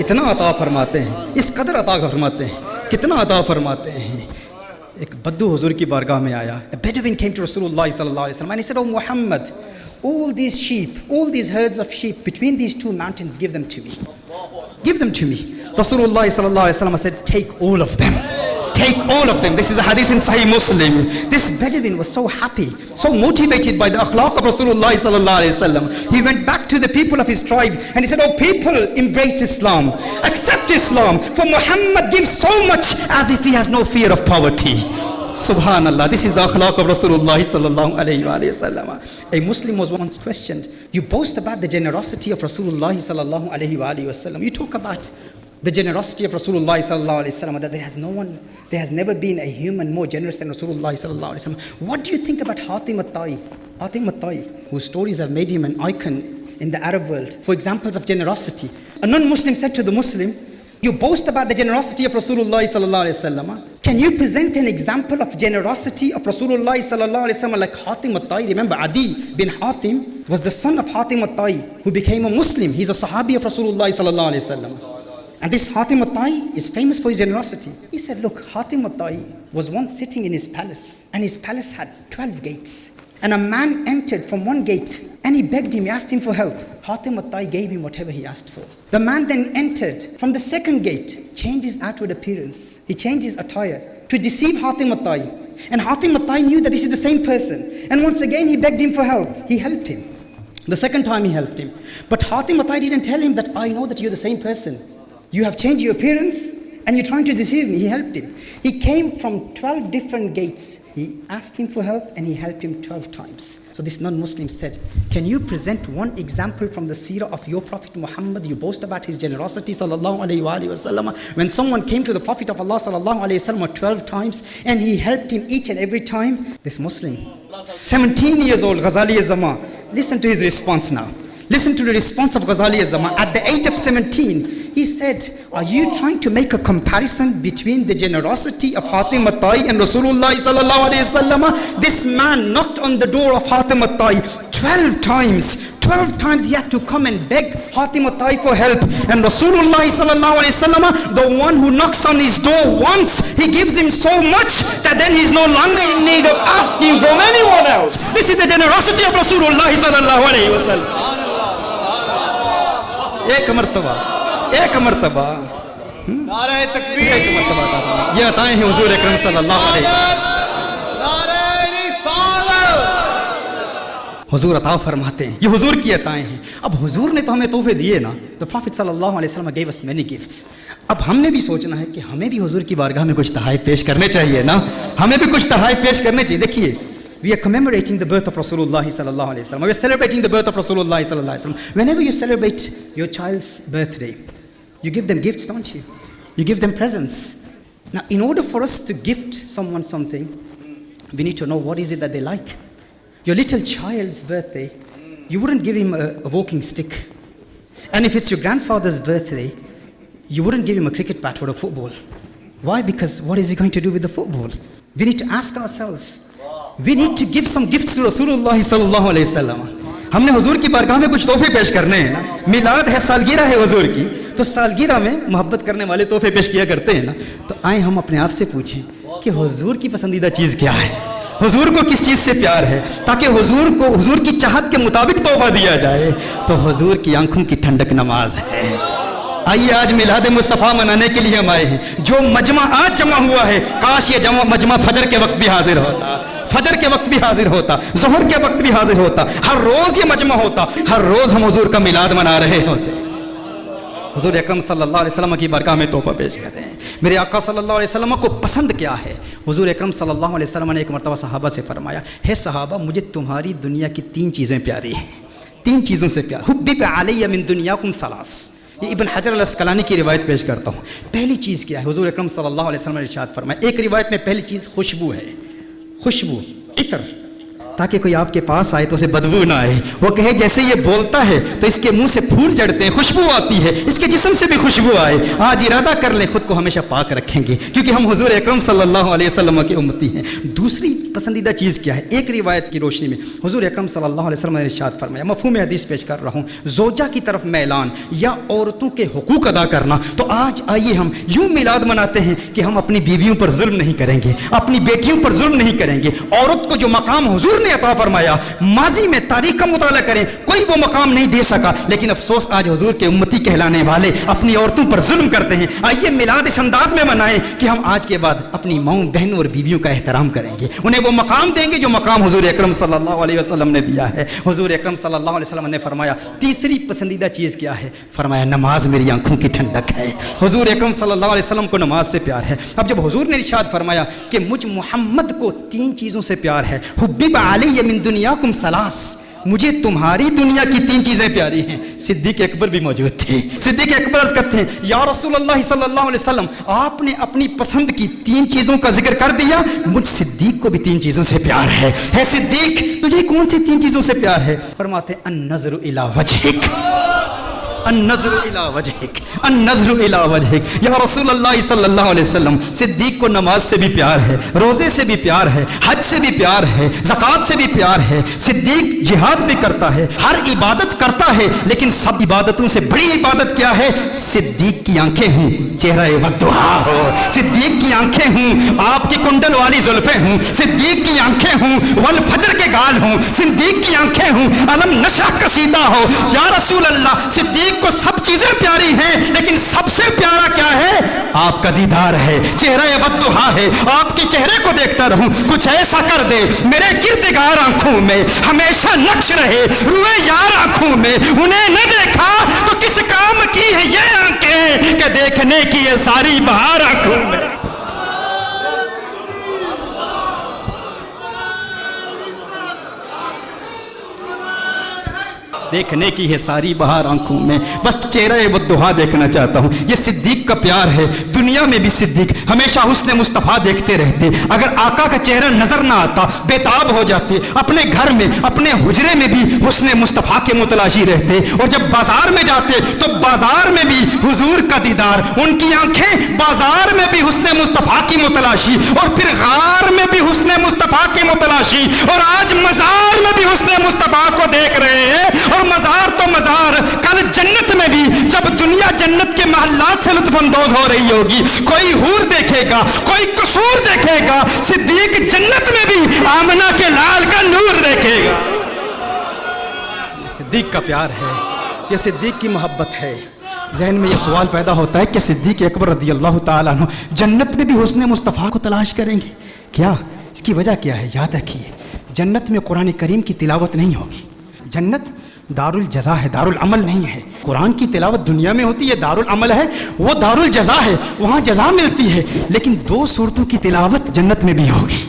Speaker 3: اتنا عطا فرماتے ہیں, اس قدر عطا فرماتے ہیں, کتنا عطا فرماتے ہیں. ایک بدو حضور کی بارگاہ میں آیا. A Bedouin came to Rasulullah sallallahu alaihi wasallam and he said, "Oh Muhammad, all these sheep, all these herds of sheep between these two mountains, give them to me. Give them to me." Rasulullah sallallahu alaihi wasallam said, "Take all of them. Take all of them." This is a hadith in Sahih Muslim. This Bedouin was so happy, so motivated by the akhlaq of Rasulullah sallallahu alaihi wasallam. He went back to the people of his tribe and he said, "Oh people, embrace Islam. Accept Islam. For Muhammad gives so much as if he has no fear of poverty." Subhanallah. This is the akhlaq of Rasulullah sallallahu alaihi wasallam. A Muslim was once questioned, "You boast about the generosity of Rasulullah sallallahu alaihi wasallam. You talk about the generosity of Rasulullah sallallahu alaihi wasallam, that there has never been a human more generous than Rasulullah sallallahu alaihi wasallam. What do you think about Hatim at-Tai? Hatim at-Tai, whose stories have made him an icon in the Arab world for examples of generosity." A non-Muslim said to the Muslim, "You boast about the generosity of Rasulullah sallallahu alaihi wasallam. Can you present an example of generosity of Rasulullah sallallahu alaihi wasallam like Hatim at-Tai?" Remember, Adi bin Hatim was the son of Hatim at-Tai, who became a Muslim. He's a Sahabi of Rasulullah sallallahu alaihi wasallam. And this Hatim at-Tai is famous for his generosity. He said, "Look, Hatim at-Tai was once sitting in his palace, and his palace had 12 gates. And a man entered from one gate, and he begged him, he asked him for help. Hatim at-Tai gave him whatever he asked for. The man then entered from the second gate, changed his outward appearance. He changed his attire to deceive Hatim at-Tai. And Hatim at-Tai knew that this is the same person. And once again, he begged him for help. He helped him. The second time, he helped him. But Hatim at-Tai didn't tell him that, "I know that you're the same person. You have changed your appearance and you're trying to deceive me." He helped him. He came from 12 different gates. He asked him for help and he helped him 12 times. So this non-Muslim said, "Can you present one example from the seerah of your Prophet Muhammad? You boast about his generosity sallallahu alaihi wasallam. When someone came to the Prophet of Allah sallallahu alaihi wasallam 12 times and he helped him each and every time." This Muslim, 17 years old, Ghazali az-Zaman, listen to his response now. Listen to the response of Ghazali az-Zaman. At the age of 17, he said, "Are you trying to make a comparison between the generosity of Hatim at-Tai and Rasulullah sallallahu alaihi wasallam?" This man knocked on the door of Hatim at-Tai 12 times. 12 times he had to come and beg Hatim at-Tai for help. And Rasulullah sallallahu alaihi wasallam, the one who knocks on his door once, he gives him so much that then he's no longer in need of asking from anyone else. This is the generosity of Rasulullah sallallahu alaihi wasallam. ایک مرتبہ
Speaker 1: نعرہ تکبیر،
Speaker 3: یہ عطائیں ہیں حضور اکرم صلی اللہ علیہ وسلم.
Speaker 1: نعرہ رسالت.
Speaker 3: حضور عطا فرماتے ہیں, یہ حضور کی عطائیں ہیں. اب حضور نے تو ہمیں تحفے دیے نا. The Prophet sallallahu alaihi wasallam gave us many gifts. اب ہم نے بھی سوچنا ہے کہ ہمیں بھی حضور کی بارگاہ میں کچھ تحائف پیش کرنے چاہیے نا. ہمیں بھی کچھ تحائف پیش کرنے چاہیے. دیکھیے, we are commemorating the birth of Rasulullah sallallahu alaihi wasallam. We are celebrating the birth of Rasulullah sallallahu alaihi wasallam. Whenever you celebrate your child's birthday, you give them gifts, don't you? You give them presents. Now, in order for us to gift someone something, we need to know what is it that they like. Your little child's birthday, you wouldn't give him a walking stick. And if it's your grandfather's birthday, you wouldn't give him a cricket bat or a football. Why? Because what is he going to do with the football? We need to ask ourselves. We need to give some gifts to Rasulullah sallallahu alaihi wasallam. ہم نے حضور کی بارگاہ میں کچھ تحفے پیش کرنے ہیں نا. میلاد ہے, سالگرہ ہے حضور کی, تو سالگرہ میں محبت کرنے والے تحفے پیش کیا کرتے ہیں نا. تو آئیں ہم اپنے آپ سے پوچھیں کہ حضور کی پسندیدہ چیز کیا ہے, حضور کو کس چیز سے پیار ہے, تاکہ حضور کی چاہت کے مطابق تحفہ دیا جائے. تو حضور کی آنکھوں کی ٹھنڈک نماز ہے. آئیے آج میلاد مصطفیٰ منانے کے لیے ہم آئے ہیں. جو مجمع آج جمع ہوا ہے, کاش یہ مجمع فجر کے وقت بھی حاضر ہوتا, فجر کے وقت بھی حاضر ہوتا, ظہر کے وقت بھی حاضر ہوتا. ہر روز یہ مجمع ہوتا, ہر روز ہم حضور کا میلاد منا رہے ہوتے. حضور اکرم صلی اللہ علیہ وسلم کی بارگاہ میں تحفہ پیش کرتے ہیں. میرے آقا صلی اللہ علیہ وسلم کو پسند کیا ہے؟ حضور اکرم صلی اللہ علیہ وسلم نے ایک مرتبہ صحابہ سے فرمایا, ہے صحابہ, مجھے تمہاری دنیا کی 3 چیزیں پیاری ہیں. 3 چیزوں سے پیار. حبب علی من دنیاکم ثلاث. یہ ابن حجر الاسقلانی کی روایت پیش کرتا ہوں. پہلی چیز کیا ہے؟ حضور اکرم صلی اللہ علیہ وسلم نے ارشاد فرمایا, ایک روایت میں پہلی چیز خوشبو ہے. خوشبو, عطر. تاکہ کوئی آپ کے پاس آئے تو اسے بدبو نہ آئے, وہ کہے جیسے یہ بولتا ہے تو اس کے منہ سے پھول جڑتے ہیں, خوشبو آتی ہے, اس کے جسم سے بھی خوشبو آئے. آج ارادہ کر لیں خود کو ہمیشہ پاک رکھیں گے, کیونکہ ہم حضور اکرم صلی اللہ علیہ وسلم کی امتی ہیں. دوسری پسندیدہ چیز کیا ہے؟ ایک روایت کی روشنی میں حضور اکرم صلی اللہ علیہ وسلم نے ارشاد فرمایا, مفہوم حدیث پیش کر رہا ہوں, زوجہ کی طرف میلان یا عورتوں کے حقوق ادا کرنا. تو آج آئیے ہم یوں میلاد مناتے ہیں کہ ہم اپنی بیویوں پر ظلم نہیں کریں گے, اپنی بیٹیوں پر ظلم نہیں کریں گے. عورت کو جو مقام حضور نے عطا فرمایا, ماضی میں تاریخ کا مطالعہ کریں, کوئی وہ مقام نہیں دے سکا, لیکن افسوس آج حضور کے امتی کہلانے والے اپنی عورتوں پر ظلم کرتے ہیں. آئیے میلاد اس انداز میں منائیں کہ ہم آج کے بعد اپنی ماؤں بہنوں اور بیویوں کا احترام کریں گے, انہیں وہ مقام دیں گے جو مقام حضور اکرم صلی اللہ علیہ وسلم نے دیا ہے. حضور اکرم صلی اللہ علیہ وسلم نے فرمایا تیسری پسندیدہ چیز کیا ہے؟ فرمایا نماز میری آنکھوں کی ٹھنڈک ہے. حضور اکرم صلی اللہ علیہ وسلم کو نماز سے پیار ہے. اب جب حضور نے ارشاد فرمایا کہ مجھ محمد کو 3 چیزوں سے پیار ہے, حبب علی من دنیاکم ثلاث, مجھے تمہاری دنیا کی 3 چیزیں پیاری ہیں. صدیق اکبر بھی موجود تھے. صدیق اکبر عرض کرتے ہیں یا رسول اللہ صلی اللہ علیہ وسلم, آپ نے اپنی پسند کی 3 چیزوں کا ذکر کر دیا, مجھ صدیق کو بھی 3 چیزوں سے پیار ہے. ہے صدیق تجھے کون سی 3 چیزوں سے پیار ہے؟ فرماتے ہیں النظر الی وجہک, النظر الی وجہک, النظر الی وجہک. یا رسول اللہ صلی اللہ علیہ وسلم, صدیق کو نماز سے بھی پیار ہے, روزے سے بھی پیار ہے, حج سے بھی پیار ہے, زکوٰۃ سے بھی پیار ہے. صدیق جہاد بھی کرتا ہے, ہر عبادت کرتا ہے, لیکن سب عبادتوں سے بڑی عبادت کیا ہے؟ صدیق کی آنکھیں ہوں چہرہ والضحیٰ ہو, صدیق کی آنکھیں ہوں آپ کی کنڈل والی زلفیں ہوں, صدیق کی آنکھیں ہوں والفجر کے گال ہوں, صدیق کی آنکھیں ہوں علم نشرح قصیدہ ہو. یا رسول اللہ, صدیق کو سب چیزیں پیاری ہیں, لیکن سب سے پیارا کیا ہے؟ آپ کا دیدار ہے, چہرہ والضحیٰ ہے. آپ کے چہرے کو دیکھتا رہوں, کچھ ایسا کر دے میرے گردگار آنکھوں میں ہمیشہ نقش رہے, روئے یار آنکھوں میں, انہیں نہ دیکھا تو کس کام کی ہے یہ آنکھیں کہ دیکھنے کی یہ ساری بہار آنکھوں میں. دیکھنے کی ہے ساری بہار آنکھوں میں, بس چہرہ والضحیٰ دیکھنا چاہتا ہوں. یہ صدیق کا پیار ہے. دنیا میں بھی صدیق ہمیشہ حسن مصطفیٰ دیکھتے رہتے, اگر آقا کا چہرہ نظر نہ آتا بےتاب ہو جاتے. اپنے گھر میں اپنے حجرے میں بھی حسن مصطفیٰ کے متلاشی رہتے, اور جب بازار میں جاتے تو بازار میں بھی حضور کا دیدار, ان کی آنکھیں بازار میں بھی حسن مصطفیٰ کی متلاشی, اور پھر غار میں بھی حسن مصطفیٰ کی متلاشی, اور آج مزار میں بھی حسن مصطفیٰ کو دیکھ رہے ہیں. اور مزار تو مزار, کل جنت میں بھی جب دنیا جنت کے محلات سے لطف اندوز ہو رہی ہوگی, کوئی حور دیکھے گا, کوئی قصور دیکھے گا, صدیق جنت میں بھی آمنہ کے لال کا نور دیکھے گا. صدیق کا پیار ہے, یہ صدیق کی محبت ہے. ذہن میں یہ سوال پیدا ہوتا ہے کہ صدیق اکبر رضی اللہ تعالیٰ عنہ جنت میں بھی حسن مصطفیٰ کو تلاش کریں گے کیا؟ اس کی وجہ کیا ہے؟ یاد رکھیے, جنت میں قرآن کریم کی تلاوت نہیں ہوگی. جنت دار الجزا ہے, دار العمل نہیں ہے. قرآن کی تلاوت دنیا میں ہوتی ہے, دار العمل ہے, وہ دار الجزا ہے, وہاں جزا ملتی ہے. لیکن 2 صورتوں کی تلاوت جنت میں بھی ہوگی,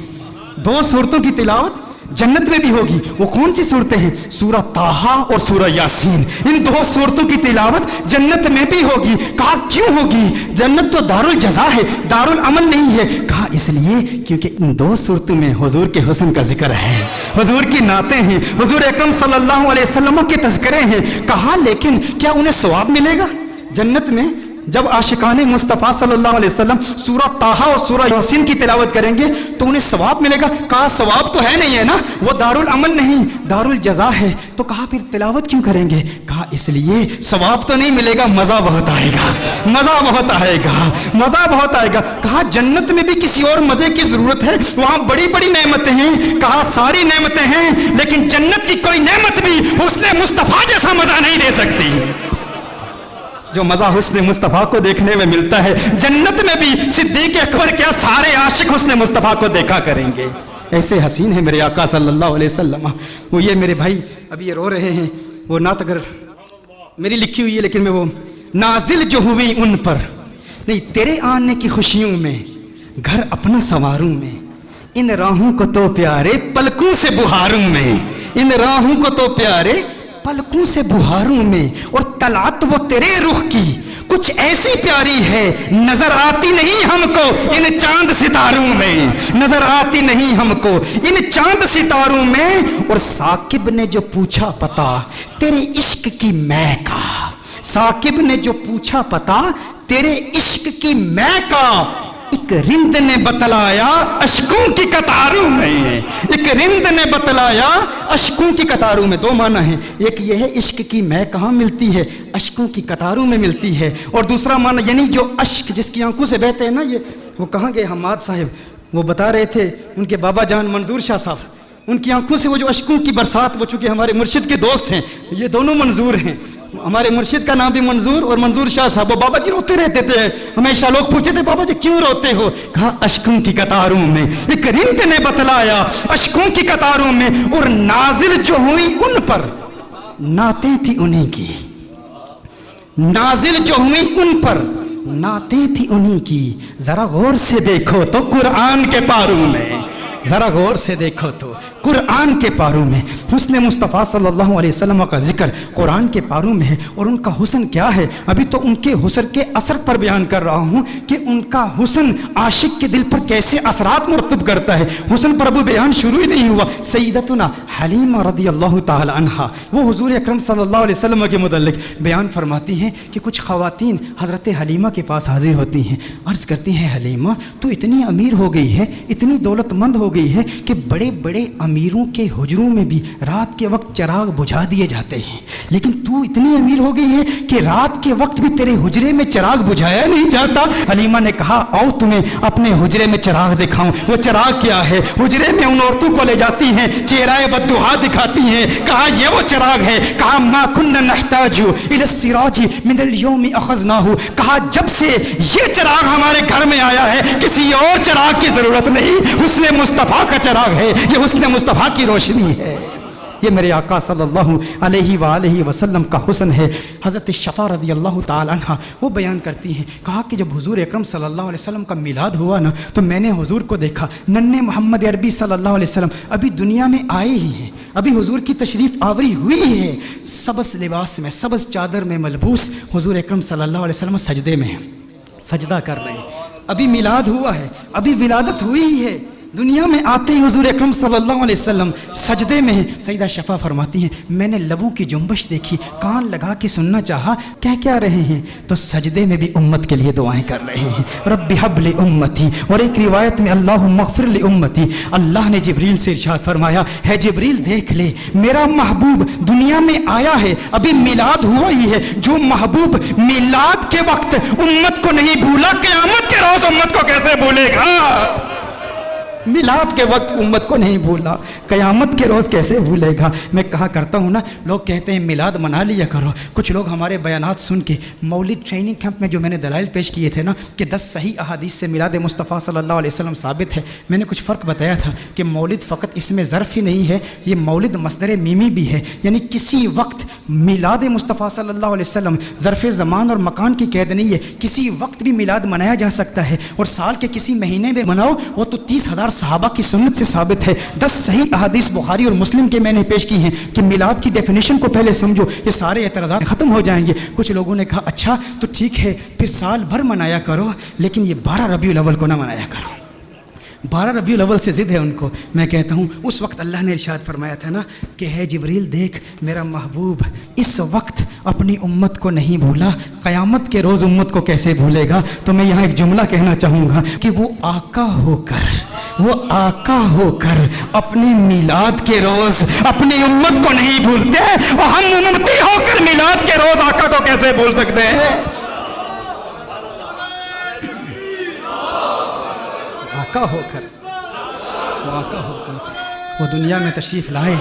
Speaker 3: 2 صورتوں کی تلاوت جنت میں بھی ہوگی. وہ کون سی صورتیں ہیں؟ سورہ طٰہٰ اور سورہ یاسین. ان 2 صورتوں کی تلاوت جنت میں بھی ہوگی. کہا کیوں ہوگی؟ جنت تو دار الجزا ہے, دار العمل نہیں ہے. کہا اس لیے کیونکہ ان 2 صورتوں میں حضور کے حسن کا ذکر ہے, حضور کی نعتیں ہیں, حضور اکرم صلی اللہ علیہ وسلم کے تذکرے ہیں. کہا لیکن کیا انہیں ثواب ملے گا جنت میں جب عاشقان مصطفیٰ صلی اللہ علیہ وسلم سورہ طٰہٰ اور سورہ یاسین کی تلاوت کریں گے تو انہیں ثواب ملے گا؟ کہا ثواب تو ہے نہیں ہے نا, وہ دار العمل نہیں دار الجزا ہے. تو کہا پھر تلاوت کیوں کریں گے؟ کہا اس لیے ثواب تو نہیں ملے گا, مزہ بہت آئے گا, مزہ بہت آئے گا, مزہ بہت آئے گا. کہا جنت میں بھی کسی اور مزے کی ضرورت ہے, وہاں بڑی بڑی نعمتیں ہیں. کہا ساری نعمتیں ہیں, لیکن جنت کی کوئی نعمت بھی حسن مصطفیٰ جیسا مزہ نہیں دے سکتی جو مزہ حسن مصطفیٰ کو دیکھنے میں ملتا ہے. جنت میں بھی صدیق اکبر کیا سارے عاشق حسن مصطفیٰ کو دیکھا کریں گے. ایسے حسین ہے میرے آقا صلی اللہ علیہ وسلم. وہ یہ میرے بھائی ابھی یہ رو رہے ہیں, وہ نعت اگر میری لکھی ہوئی ہے لیکن میں وہ نازل جو ہوئی ان پر نہیں, تیرے آنے کی خوشیوں میں گھر اپنا سنواروں میں, ان راہوں کو تو پیارے پلکوں سے بہاروں میں, ان راہوں کو تو پیارے پلکوں سے بہاروں میں, اور طلعت وہ تیرے رخ کی کچھ ایسی پیاری ہے نظر آتی نہیں ہم کو ان چاند ستاروں میں، نظر آتی نہیں ہم کو ان چاند ستاروں میں۔ اور ثاقب نے جو پوچھا پتا تیرے عشق کی میں کا، ثاقب نے جو پوچھا پتا تیرے عشق کی میں کا، ایک رند نے بتلایا اشکوں کی قطاروں میں، ایک رند نے بتلایا اشکوں کی قطاروں میں۔ دو معنی ہیں، ایک یہ ہے عشق کی میں کہاں ملتی ہے، اشکوں کی قطاروں میں ملتی ہے، اور دوسرا معنی یعنی جو اشک جس کی آنکھوں سے بہتے ہیں نا، یہ وہ کہاں گئے حماد صاحب، وہ بتا رہے تھے ان کے بابا جان منظور شاہ صاحب، ان کی آنکھوں سے وہ جو اشکوں کی برسات، وہ چونکہ ہمارے مرشد کے دوست ہیں، یہ دونوں منظور ہیں، ہمارے مرشد کا نام بھی منظور اور منظور شاہ صاحب، وہ بابا جی روتے رہتے تھے، ہمیشہ لوگ پوچھتے تھے بابا جی کیوں روتے ہو، کہا اشکوں کی قطاروں میں، ایک رند نے بتلایا اشکوں کی قطاروں میں، اور نازل جو ہوئی ان پر نعتیں تھی انہیں کی، نازل جو ہوئی ان پر نعتیں تھی انہیں کی۔ ذرا غور سے دیکھو تو قرآن کے پاروں میں، ذرا غور سے دیکھو تو قرآن کے پاروں میں حسن مصطفیٰ صلی اللہ علیہ وسلم کا ذکر قرآن کے پاروں میں ہے، اور ان کا حسن کیا ہے، ابھی تو ان کے حسن کے اثر پر بیان کر رہا ہوں کہ ان کا حسن عاشق کے دل پر کیسے اثرات مرتب کرتا ہے۔ حسن پر ابھی بیان شروع ہی نہیں ہوا۔ سیدتنا حلیمہ رضی اللہ تعالی عنہا، وہ حضور اکرم صلی اللہ علیہ وسلم کے متعلق بیان فرماتی ہیں کہ کچھ خواتین حضرت حلیمہ کے پاس حاضر ہوتی ہیں، عرض کرتی ہیں حلیمہ تو اتنی امیر ہو گئی ہے، اتنی دولت مند ہو گئی ہے کہ بڑے بڑے امیروں کے حجروں میں بھی رات کے وقت چراغ بجھا دیے جاتے ہیں، لیکن تو اتنی امیر ہو گئی ہے کہ رات کے وقت بھی تیرے حجرے میں چراغ بجھایا نہیں جاتا۔ حلیمہ نے کہا آؤ تمہیں اپنے حجرے میں چراغ دکھاؤں۔ وہ چراغ کیا ہے؟ حجرے میں ان عورتوں کو لے جاتی ہیں، چہرہ والضحیٰ دکھاتی ہیں، کہا یہ وہ چراغ ہے، کہا ما كنا نحتاج الى السراج من اليوم اخذناه، کہا جب سے یہ چراغ ہمارے گھر میں آیا ہے کسی اور چراغ کی ضرورت نہیں، حسن مصطفیٰ کا چراغ ہے، یہ حسن مصطفیٰ کی روشنی ہے، یہ میرے آقا صلی اللہ علیہ وآلہ وسلم کا حسن ہے۔ حضرت شفا رضی اللہ تعالی عنہ وہ بیان کرتی ہیں، کہا کہ جب حضور اکرم صلی اللہ علیہ وسلم کا میلاد ہوا نا تو میں نے حضور کو دیکھا، ننھے محمد عربی صلی اللہ علیہ وسلم ابھی دنیا میں آئے ہی ہیں، ابھی حضور کی تشریف آوری ہوئی ہے، سبز لباس میں سبز چادر میں ملبوس حضور اکرم صلی اللہ علیہ وسلم سجدے میں ہیں، سجدہ کر رہے ہیں، ابھی میلاد ہوا ہے، ابھی ولادت ہوئی ہے، دنیا میں آتے ہی حضور اکرم صلی اللہ علیہ وسلم سجدے میں ہیں۔ سیدہ شفا فرماتی ہیں میں نے لبوں کی جنبش دیکھی، کان لگا کے سننا چاہا کہہ کیا رہے ہیں، تو سجدے میں بھی امت کے لیے دعائیں کر رہے ہیں، رب حب لامتی، اور ایک روایت میں اللہم اغفر لامتی۔ اللہ نے جبریل سے ارشاد فرمایا ہے جبریل دیکھ لے میرا محبوب دنیا میں آیا ہے، ابھی میلاد ہوا ہی ہے، جو محبوب میلاد کے وقت امت کو نہیں بھولا قیامت کے روز امت کو کیسے بھولے گا؟ میلاد کے وقت امت کو نہیں بھولا، قیامت کے روز کیسے بھولے گا؟ میں کہا کرتا ہوں نا، لوگ کہتے ہیں میلاد منا لیا کرو، کچھ لوگ ہمارے بیانات سن کے مولد ٹریننگ کیمپ میں جو میں نے دلائل پیش کیے تھے نا کہ 10 صحیح احادیث سے میلاد مصطفیٰ صلی اللہ علیہ وسلم ثابت ہے، میں نے کچھ فرق بتایا تھا کہ مولد فقط اس میں ظرف ہی نہیں ہے، یہ مولد مصدر میمی بھی ہے، یعنی کسی وقت میلاد مصطفیٰ صلی اللہ علیہ وسلم ظرف زمان اور مکان کی قید نہیں ہے، کسی وقت بھی میلاد منایا جا سکتا ہے، اور سال کے کسی مہینے میں مناؤ، وہ تو 30,000 صحابہ کی سنت سے ثابت ہے۔ 10 صحیح احادیث بخاری اور مسلم کے میں نے پیش کی ہیں کہ میلاد کی ڈیفینیشن کو پہلے سمجھو، یہ سارے اعتراضات ختم ہو جائیں گے۔ کچھ لوگوں نے کہا اچھا تو ٹھیک ہے پھر سال بھر منایا کرو، لیکن یہ 12 ربیع الاول کو نہ منایا کرو، 12 ربیع الاول سے ضد ہے ان کو۔ میں کہتا ہوں اس وقت اللہ نے ارشاد فرمایا تھا نا کہ ہے جبریل دیکھ میرا محبوب اس وقت اپنی امت کو نہیں بھولا، قیامت کے روز امت کو کیسے بھولے گا؟ تو میں یہاں ایک جملہ کہنا چاہوں گا کہ وہ آقا ہو کر اپنی میلاد کے روز اپنی امت کو نہیں بھولتے، اور ہم امتی ہو کر میلاد کے روز آقا کو کیسے بھول سکتے ہیں؟ آقا ہو کر وہ دنیا میں تشریف لائے،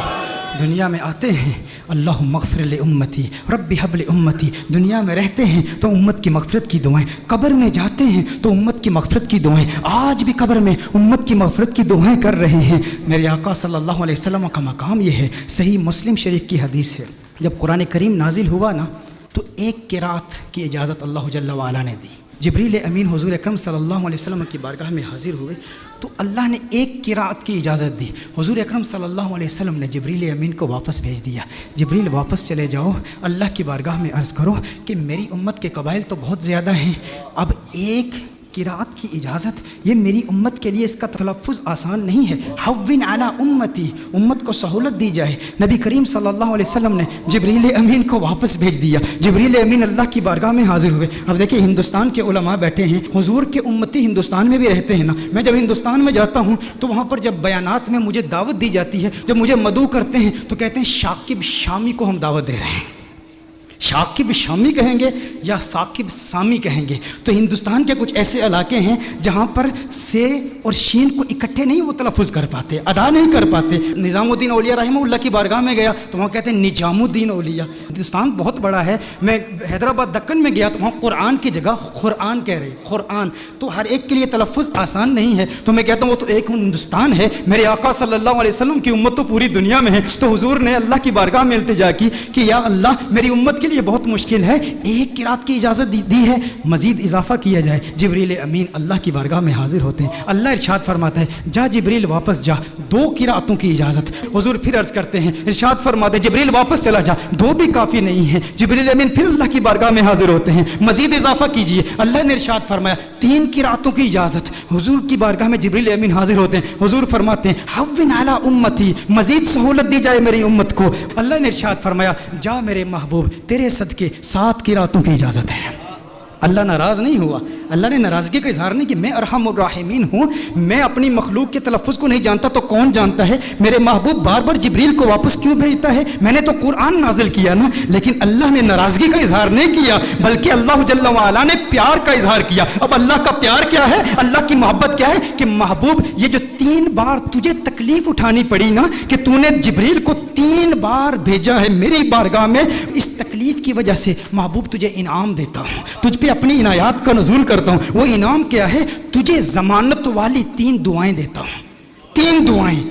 Speaker 3: دنیا میں آتے ہیں، اللہم اغفر لامتی رب حب لامتی، دنیا میں رہتے ہیں تو امت کی مغفرت کی دعائیں، قبر میں جاتے ہیں تو امت کی مغفرت کی دعائیں، آج بھی قبر میں امت کی مغفرت کی دعائیں کر رہے ہیں۔ میرے آقا صلی اللہ علیہ وسلم کا مقام یہ ہے، صحیح مسلم شریف کی حدیث ہے، جب قرآن کریم نازل ہوا نا تو ایک قرات کی اجازت اللہ جل وعلا نے دی، جبریل امین حضور اکرم صلی اللہ علیہ وسلم کی بارگاہ میں حاضر ہوئے تو اللہ نے ایک قرأت کی اجازت دی. حضور اکرم صلی اللہ علیہ وسلم نے جبریل امین کو واپس بھیج دیا. جبریل واپس چلے جاؤ, اللہ کی بارگاہ میں عرض کرو کہ میری امت کے قبائل تو بہت زیادہ ہیں, اب ایک قرأت کی اجازت, یہ میری امت کے لیے اس کا تلفظ آسان نہیں ہے. حوّن علی امتی, امت کو سہولت دی جائے. نبی کریم صلی اللہ علیہ وسلم نے جبریل امین کو واپس بھیج دیا. جبریل امین اللہ کی بارگاہ میں حاضر ہوئے. اب دیکھیں ہندوستان کے علماء بیٹھے ہیں, حضور کے امتی ہندوستان میں بھی رہتے ہیں نا. میں جب ہندوستان میں جاتا ہوں تو وہاں پر جب بیانات میں مجھے دعوت دی جاتی ہے, جب مجھے مدعو کرتے ہیں تو کہتے ہیں شاکب شامی کو ہم دعوت دے رہے ہیں. شاکب شامی کہیں گے یا ثاقب سامی کہیں گے. تو ہندوستان کے کچھ ایسے علاقے ہیں جہاں پر سے اور شین کو اکٹھے نہیں وہ تلفظ کر پاتے, ادا نہیں کر پاتے. نظام الدین اولیاء رحمہ اللہ کی بارگاہ میں گیا تو وہاں کہتے ہیں نجام الدین اولیاء. ہندوستان بہت بڑا ہے. میں حیدرآباد دکن میں گیا تو وہاں قرآن کی جگہ قرآن کہہ رہے, قرآن. تو ہر ایک کے لیے تلفظ آسان نہیں ہے. تو میں کہتا ہوں وہ تو ایک ہندوستان ہے, میرے آقا صلی اللہ علیہ وسلم کی امت تو پوری دنیا میں ہے. تو حضور نے اللہ کی بارگاہ میں التجا کی کہ یا اللہ میری امت کے لیے بہت مشکل ہے, ایک قرأت کی اجازت دی ہے, مزید اضافہ کیا جائے. جبریل امین اللہ کی بارگاہ میں حاضر ہوتے ہیں. اللہ ارشاد فرماتا ہے جا جبریل واپس جا, 2 قرأتوں کی اجازت. حضور پھر عرض کرتے ہیں, ارشاد فرماتے ہیں جبریل واپس چلا جا, 2 بھی کافی نہیں ہے. جبریل امین پھر اللہ کی بارگاہ میں حاضر ہوتے ہیں, مزید اضافہ کیجئے. اللہ نے ارشاد فرمایا 3 قرأتوں کی اجازت. حضور کی بارگاہ میں جبریل امین حاضر ہوتے ہیں. حضور فرماتے ہیں حوّن علی امتی, مزید سہولت دی جائے میری امت کو. اللہ نے ارشاد فرمایا جا میرے محبوب تیرے صدقے 7 قرأتوں کی اجازت ہے. اللہ ناراض نہیں ہوا. اللہ نے ناراضگی کا اظہار نہیں کہ میں ارحم الراحمین ہوں, میں اپنی مخلوق کے تلفظ کو نہیں جانتا تو کون جانتا ہے. میرے محبوب بار بار جبریل کو واپس کیوں بھیجتا ہے؟ میں نے تو قرآن نازل کیا نا. لیکن اللہ نے ناراضگی کا اظہار نہیں کیا بلکہ اللہ جل وعلا نے پیار کا اظہار کیا. اب اللہ کا پیار کیا ہے, اللہ کی محبت کیا ہے کہ محبوب یہ جو 3 بار تجھے تکلیف اٹھانی پڑی نا کہ تو نے جبریل کو 3 بار بھیجا ہے میری بارگاہ میں, اس تکلیف کی وجہ سے محبوب تجھے انعام دیتا ہوں, تجھ پہ اپنی عنایات کا نزول کرتا ہوں. وہ انعام کیا ہے؟ تجھے ضمانت والی 3 دعائیں دیتا ہوں. 3 دعائیں,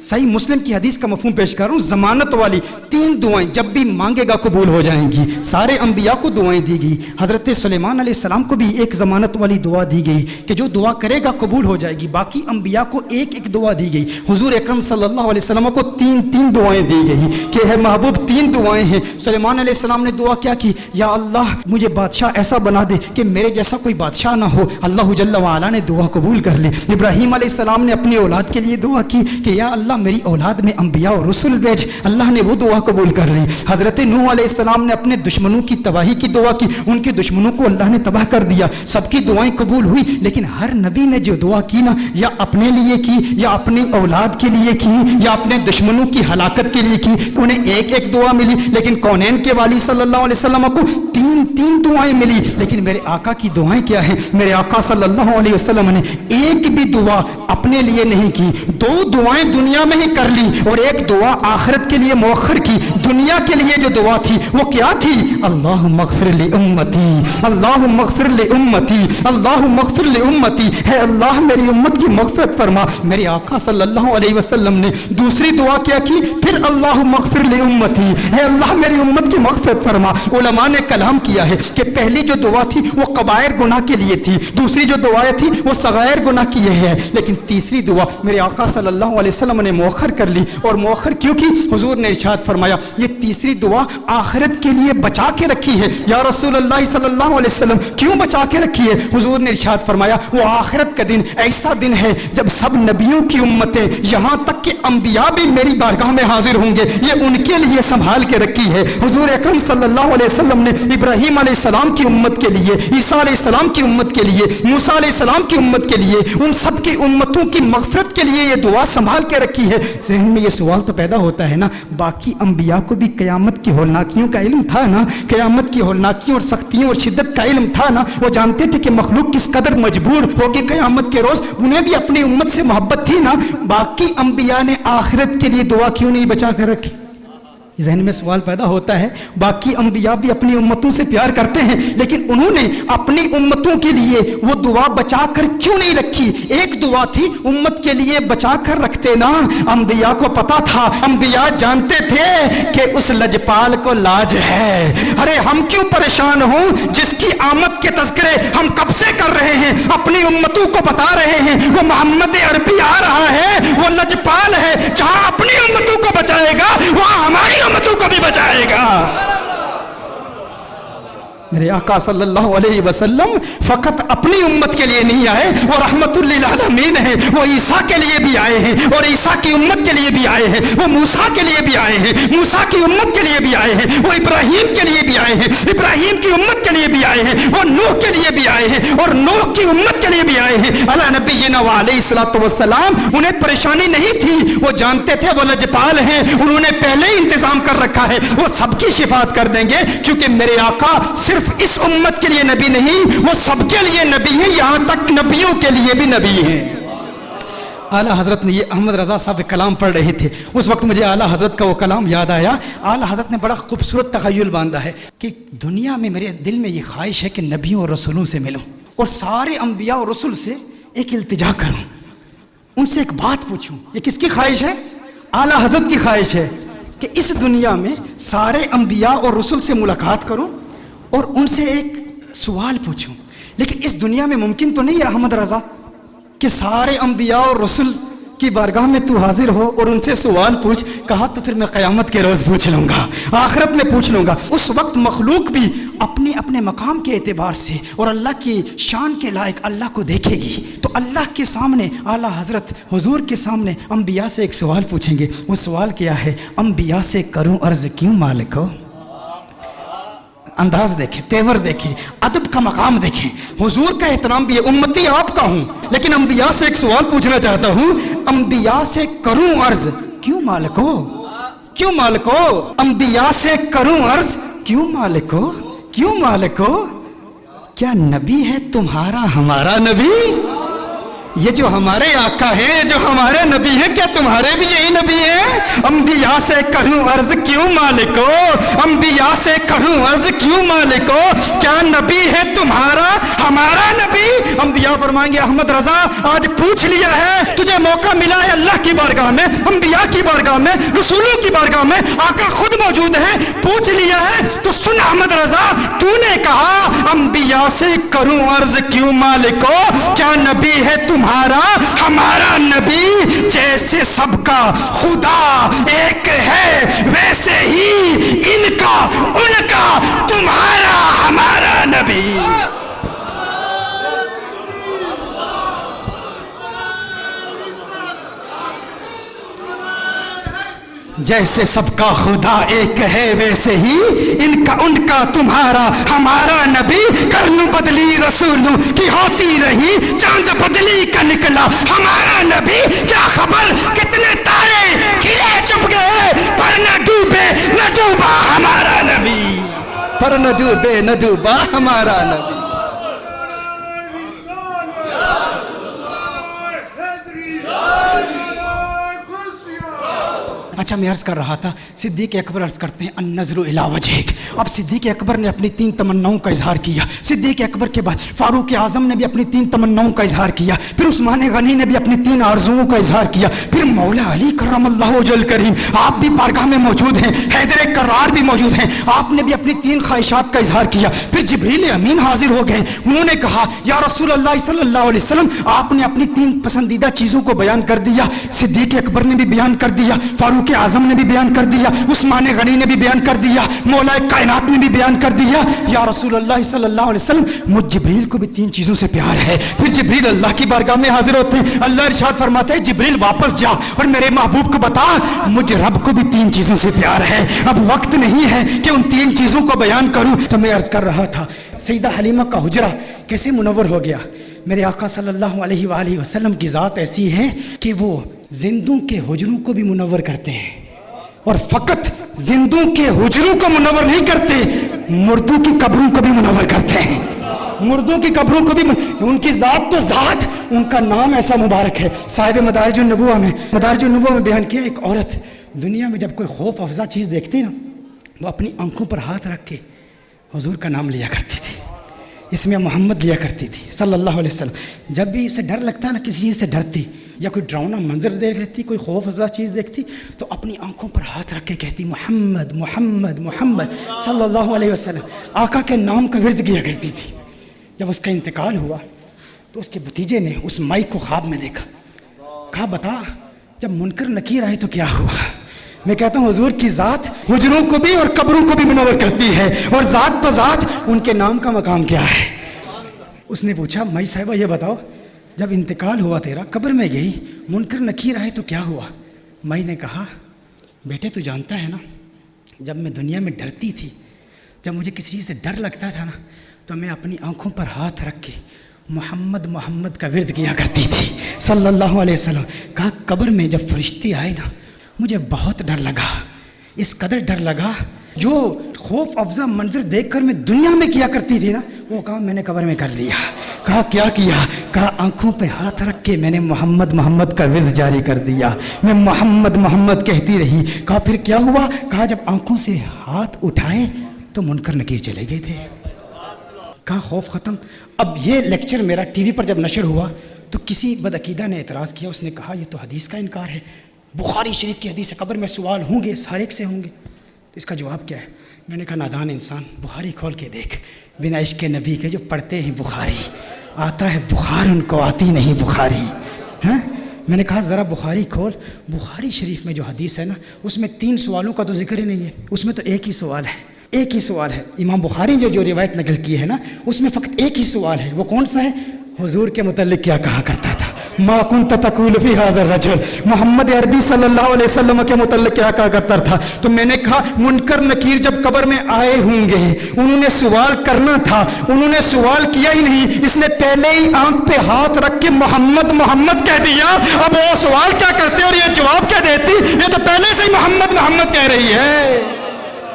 Speaker 3: صحیح مسلم کی حدیث کا مفہوم پیش کر رہا ہوں. ضمانت والی 3 دعائیں جب بھی مانگے گا قبول ہو جائیں گی. سارے انبیاء کو دعائیں دی گئی. حضرت سلیمان علیہ السلام کو بھی ایک ضمانت والی دعا دی گئی کہ جو دعا کرے گا قبول ہو جائے گی. باقی انبیاء کو ایک ایک دعا دی گئی. حضور اکرم صلی اللہ علیہ وسلم کو 3 دعائیں دی گئی کہ ہے محبوب 3 دعائیں ہیں. سلیمان علیہ السلام نے دعا کیا کی, یا اللہ مجھے بادشاہ ایسا بنا دے کہ میرے جیسا کوئی بادشاہ نہ ہو. اللہ جل وعلا نے دعا قبول کر لی. ابراہیم علیہ السلام نے اپنی اولاد کے لیے دعا کی کہ یا اللہ میری اولاد میں انبیاء اور رسول بھیج. اللہ نے وہ دعا قبول کر لی. حضرت نوح علیہ السلام نے اپنے دشمنوں کی تباہی کی دعا کی, ان کے دشمنوں کو اللہ نے تباہ کر دیا. سب کی دعائیں قبول ہوئی, لیکن ہر نبی نے جو دعا کی نا, یا اپنے لیے کی یا اپنی اولاد کے لیے کی یا اپنے دشمنوں کی ہلاکت کے لیے کی, انہیں ایک ایک دعا ملی. لیکن کونین کے والی صلی اللہ علیہ وسلم کو 3 دعائیں ملی. لیکن میرے آقا کی دعائیں کیا ہیں؟ میرے آقا صلی اللہ علیہ وسلم نے ایک بھی دعا اپنے لیے نہیں کی. 2 دعائیں دنیا میں ہی کر لی اور ایک دعا آخرت کے لیے مؤخر کی. دنیا کے لیے جو دعا تھی وہ کیا تھی؟ اللہم اغفر لامتی, اللہم اغفر لامتی, اللہم اغفر لامتی. ہے اللہ میری امت کی مغفرت فرما. میرے آقا صلی اللہ علیہ وسلم نے دوسری دعا کیا کی؟ پھر اللہم اغفر لامتی, ہے اللہ میری امت کی مغفرت فرما. علماء نے کلام کیا ہے کہ پہلی جو دعا تھی وہ کبائر گناہ کے لیے تھی, دوسری جو دعائیں تھی وہ صغائر گناہ کی ہے, لیکن تیسری دعا میرے آقا صلی اللہ علیہ وسلم نے مؤخر کر لی. اور مؤخر کیوں کی؟ حضور نے ارشاد فرمایا یہ تیسری دعا آخرت کے لیے بچا کے رکھی ہے. یا رسول اللہ صلی اللہ علیہ وسلم کیوں بچا کے رکھی ہے؟ حضور نے ارشاد فرمایا وہ آخرت کا دن ایسا دن ہے جب سب نبیوں کی امتیں یہاں تک کہ انبیاء بھی میری بارگاہ میں حاضر ہوں گے, یہ ان کے لیے سنبھال کے رکھی ہے. حضور اکرم صلی اللہ علیہ وسلم نے ابراہیم علیہ السلام کی امت کے لیے, عیسیٰ علیہ السلام کی امت کے لیے, موسیٰ علیہ السلام کی امت کے لیے, ان سب کی امتوں کی مغفرت کے لیے یہ دعا سنبھال کے رکھی ہے. ذہن میں یہ سوال تو پیدا ہوتا ہے نا, باقی انبیاء کو بھی قیامت کی ہولناکیوں کا علم تھا نا, قیامت کی ہولناکیوں اور سختیوں اور شدت کا علم تھا نا. وہ جانتے تھے کہ مخلوق کس قدر مجبور ہوگی قیامت کے روز, انہیں بھی اپنی امت سے محبت تھی نا. باقی انبیاء نے آخرت کے لیے دعا کیوں نہیں بچا کر رکھی؟ ذہن میں سوال پیدا ہوتا ہے. باقی انبیاء بھی اپنی امتوں سے پیار کرتے ہیں, لیکن انہوں نے اپنی امتوں کے لیے وہ دعا بچا کر کیوں نہیں رکھی؟ ایک دعا تھی امت کے لیے بچا کر رکھتے نا. انبیاء کو پتا تھا, انبیاء جانتے تھے کہ اس لجپال کو لاج ہے. ارے ہم کیوں پریشان ہوں جس کی آمد کے تذکرے ہم کب سے کر رہے ہیں, اپنی امتوں کو بتا رہے ہیں وہ محمد عربی آ رہا ہے, وہ لجپال ہے. جہاں اپنی امتوں کو بچائے گا وہاں ہماری امتوں کو بھی بچائے گا. میرے آقا صلی اللہ علیہ وسلم فقط اپنی امت کے لیے نہیں آئے, وہ رحمت للعالمین ہیں. وہ عیسیٰ کے لیے بھی آئے ہیں اور عیسیٰ کی امت کے لیے بھی آئے ہیں. وہ موسیٰ کے لیے بھی آئے ہیں, موسیٰ کی امت کے لیے بھی آئے ہیں. وہ ابراہیم کے لیے بھی آئے ہیں, ابراہیم کی امت کے لیے بھی آئے ہیں. وہ نوح کے لیے بھی آئے ہیں اور نوح کی امت کے لیے بھی آئے ہیں. علی نبینا علیہ الصلوۃ والسلام. انہیں پریشانی نہیں تھی, وہ جانتے تھے وہ لجپال ہیں, انہوں نے پہلے ہی انتظام کر رکھا ہے, وہ سب کی شفاعت کر دیں گے. کیونکہ میرے آقا صرف اس امت کے لیے نبی نہیں, وہ سب کے لیے نبی ہیں, یہاں تک نبیوں کے لیے بھی نبی ہیں. اعلیٰ حضرت نے یہ احمد رضا صاحب کلام پڑھ رہے تھے, اس وقت مجھے اعلیٰ حضرت کا وہ کلام یاد آیا. اعلیٰ حضرت نے بڑا خوبصورت تخیل باندھا ہے کہ دنیا میں میرے دل میں یہ خواہش ہے کہ نبیوں اور رسولوں سے ملوں اور سارے انبیاء اور رسول سے ایک التجا کروں, ان سے ایک بات پوچھوں. یہ کس کی خواہش ہے؟ اعلیٰ حضرت کی خواہش ہے کہ اس دنیا میں سارے انبیاء اور رسول سے ملاقات کروں اور ان سے ایک سوال پوچھوں. لیکن اس دنیا میں ممکن تو نہیں ہے احمد رضا کہ سارے انبیاء اور رسول کی بارگاہ میں تو حاضر ہو اور ان سے سوال پوچھ. کہا تو پھر میں قیامت کے روز پوچھ لوں گا, آخرت میں پوچھ لوں گا. اس وقت مخلوق بھی اپنے اپنے مقام کے اعتبار سے اور اللہ کی شان کے لائق اللہ کو دیکھے گی. تو اللہ کے سامنے اعلیٰ حضرت حضور کے سامنے انبیاء سے ایک سوال پوچھیں گے. وہ سوال کیا ہے؟ انبیاء سے کروں عرض کیوں مالک ہو. انداز دیکھیں, تیور دیکھیں, ادب کا مقام دیکھیں. حضور کا احترام بھی ہے, امتی آپ کا ہوں, لیکن انبیاء سے ایک سوال پوچھنا چاہتا ہوں. انبیاء سے کروں عرض کیوں مالک ہو, کیوں مالک ہو. انبیاء سے کروں عرض کیوں مالک ہو, کیوں مالک ہو. کیا نبی ہے تمہارا ہمارا نبی؟ یہ جو ہمارے آقا ہیں, جو ہمارے نبی ہیں, کیا تمہارے بھی یہی نبی ہیں؟ انبیاء سے کروں عرض کیوں مالک ہو, انبیاء سے کروں عرض کیوں مالک ہو. کیا نبی ہے تمہارا ہمارا نبی؟ انبیاء فرمائیں گے احمد رضا آج پوچھ لیا ہے, تجھے موقع ملا ہے اللہ کی بارگاہ میں, انبیاء کی بارگاہ میں, رسولوں کی بارگاہ میں, آقا خود موجود ہے, پوچھ لیا ہے. تو سن احمد رضا, تو نے کہا انبیاء سے کروں عرض کیوں مالک ہو. کیا نبی ہے تمہارا ہمارا نبی؟ جیسے سب کا خدا ایک ہے ویسے ہی ان کا ان کا تمہارا ہمارا نبی. جیسے سب کا خدا ایک ہے ویسے ہی ان کا ان کا تمہارا ہمارا نبی. کرن بدلی رسولوں کی ہوتی رہی, چاند بدلی کا نکلا ہمارا نبی. کیا خبر کتنے تارے کھلے چپ گئے, پر نہ ڈوبے نہ ڈوبا ہمارا نبی, پر نہ ڈوبے نہ ڈوبا ہمارا نبی. اچھا میں عرض کر رہا تھا, صدیق اکبر عرض کرتے ہیں النظر الی وجہک. اب صدیق اکبر نے اپنی 3 تمناؤں کا اظہار کیا. صدیق اکبر کے بعد فاروق اعظم نے بھی اپنی 3 تمناؤں کا اظہار کیا. پھر عثمان غنی نے بھی اپنی 3 آرزوؤں کا اظہار کیا. پھر مولا علی کرم اللہ وجہ الکریم آپ بھی بارگاہ میں موجود ہیں, حیدر کرار بھی موجود ہیں, آپ نے بھی اپنی 3 خواہشات کا اظہار کیا. پھر جبریل امین حاضر ہو گئے, انہوں نے کہا یا رسول اللہ صلی اللہ علیہ وسلم آپ نے اپنی 3 پسندیدہ چیزوں کو بیان کر دیا. صدیق اکبر نے بھی بیان کر دیا, فاروق اعظم نے بھی بیان کر دیا, عثمان غنی نے بھی بیان کر دیا, مولا کائنات نے بھی بیان کر دیا. یا رسول اللہ صلی اللہ علیہ وسلم مجھ جبریل کو بھی 3 چیزوں سے پیار ہے. پھر جبریل اللہ کی بارگاہ میں حاضر ہوتے ہیں, اللہ ارشاد فرماتے ہیں جبریل واپس جا اور میرے محبوب کو بتا مجھ رب کو بھی 3 چیزوں سے پیار ہے. اب وقت نہیں ہے کہ ان 3 چیزوں کو بیان کروں. تو میں عرض کر رہا تھا سیدہ حلیمہ کا حجرہ کیسے منور ہو گیا. میرے آقا صلی اللہ علیہ وآلہ وسلم کی ذات ایسی ہے کہ وہ زندوں کے حجروں کو بھی منور کرتے ہیں, اور فقط زندوں کے حجروں کو منور نہیں کرتے, مردوں کی قبروں کو بھی منور کرتے ہیں. مردوں کی قبروں کو بھی, ان کی ذات تو ذات, ان کا نام ایسا مبارک ہے. صاحب مدارج النبوہ میں بیان کیا ایک عورت دنیا میں جب کوئی خوف افزا چیز دیکھتی نا, وہ اپنی آنکھوں پر ہاتھ رکھ کے حضور کا نام لیا کرتی تھی. اس میں محمد لیا کرتی تھی صلی اللہ علیہ وسلم. جب بھی اسے ڈر لگتا نا کسی چیز سے ڈرتی یا کوئی ڈراؤنا منظر دیکھ لیتی, کوئی خوف افزا چیز دیکھتی تو اپنی آنکھوں پر ہاتھ رکھ کے کہتی محمد محمد محمد صلی اللہ علیہ وسلم. آقا کے نام کا ورد کیا کرتی تھی. جب اس کا انتقال ہوا تو اس کے بھتیجے نے اس مائی کو خواب میں دیکھا. کہا بتا جب منکر نکیر آئے تو کیا ہوا؟ میں کہتا ہوں حضور کی ذات حجروں کو بھی اور قبروں کو بھی منور کرتی ہے, اور ذات تو ذات, ان کے نام کا مقام کیا ہے؟ اس نے پوچھا مائی صاحبہ یہ بتاؤ جب انتقال ہوا تیرا, قبر میں گئی, منکر نکیر آئے تو کیا ہوا؟ مائی نے کہا بیٹے تو جانتا ہے نا جب میں دنیا میں ڈرتی تھی, جب مجھے کسی چیز سے ڈر لگتا تھا نا تو میں اپنی آنکھوں پر ہاتھ رکھ کے محمد محمد کا ورد کیا کرتی تھی صلی اللہ علیہ وسلم. کہا قبر میں جب فرشتے آئے نا مجھے بہت ڈر لگا, اس قدر ڈر لگا جو خوف افزا منظر دیکھ کر میں دنیا میں کیا کرتی تھی نا وہ کام میں نے قبر میں کر لیا. کہا کیا کیا؟ کہا آنکھوں پہ ہاتھ رکھ کے میں نے محمد محمد کا ورد جاری کر دیا, میں محمد محمد کہتی رہی. کہا پھر کیا ہوا؟ کہا جب آنکھوں سے ہاتھ اٹھائے تو منکر نکیر چلے گئے تھے. کہا خوف ختم. اب یہ لیکچر میرا ٹی وی پر جب نشر ہوا تو کسی بدعقیدہ نے اعتراض کیا, اس نے کہا یہ تو حدیث کا انکار ہے, بخاری شریف کی حدیث ہے, قبر میں سوال ہوں گے, ہر ایک سے ہوں گے. تو اس کا جواب کیا ہے؟ میں نے کہا نادان انسان, بخاری کھول کے دیکھ, بنا عشق نبی کے جو پڑھتے ہیں بخاری آتا ہے بخار, ان کو آتی نہیں بخاری. ہاں میں نے کہا ذرا بخاری کھول, بخاری شریف میں جو حدیث ہے نا اس میں 3 سوالوں کا تو ذکر ہی نہیں ہے, اس میں تو ایک ہی سوال ہے, ایک ہی سوال ہے. امام بخاری جو روایت نقل کی ہے نا اس میں فقط ایک ہی سوال ہے. وہ کون سا ہے؟ حضور کے متعلق کیا کہا کرتا تھا؟ ما کنت تقول فی ھذا الرجل, محمد عربی صلی اللہ علیہ وسلم کے متعلق کیا کہا کرتا تھا؟ تو میں نے کہا منکر نکیر جب قبر میں آئے ہوں گے انہوں نے سوال کرنا تھا, انہوں نے سوال کیا ہی نہیں, اس نے پہلے ہی آنکھ پہ ہاتھ رکھ کے محمد محمد کہہ دیا. اب وہ سوال کیا کرتے اور یہ جواب کیا دیتی؟ یہ تو پہلے سے ہی محمد محمد کہہ رہی ہے,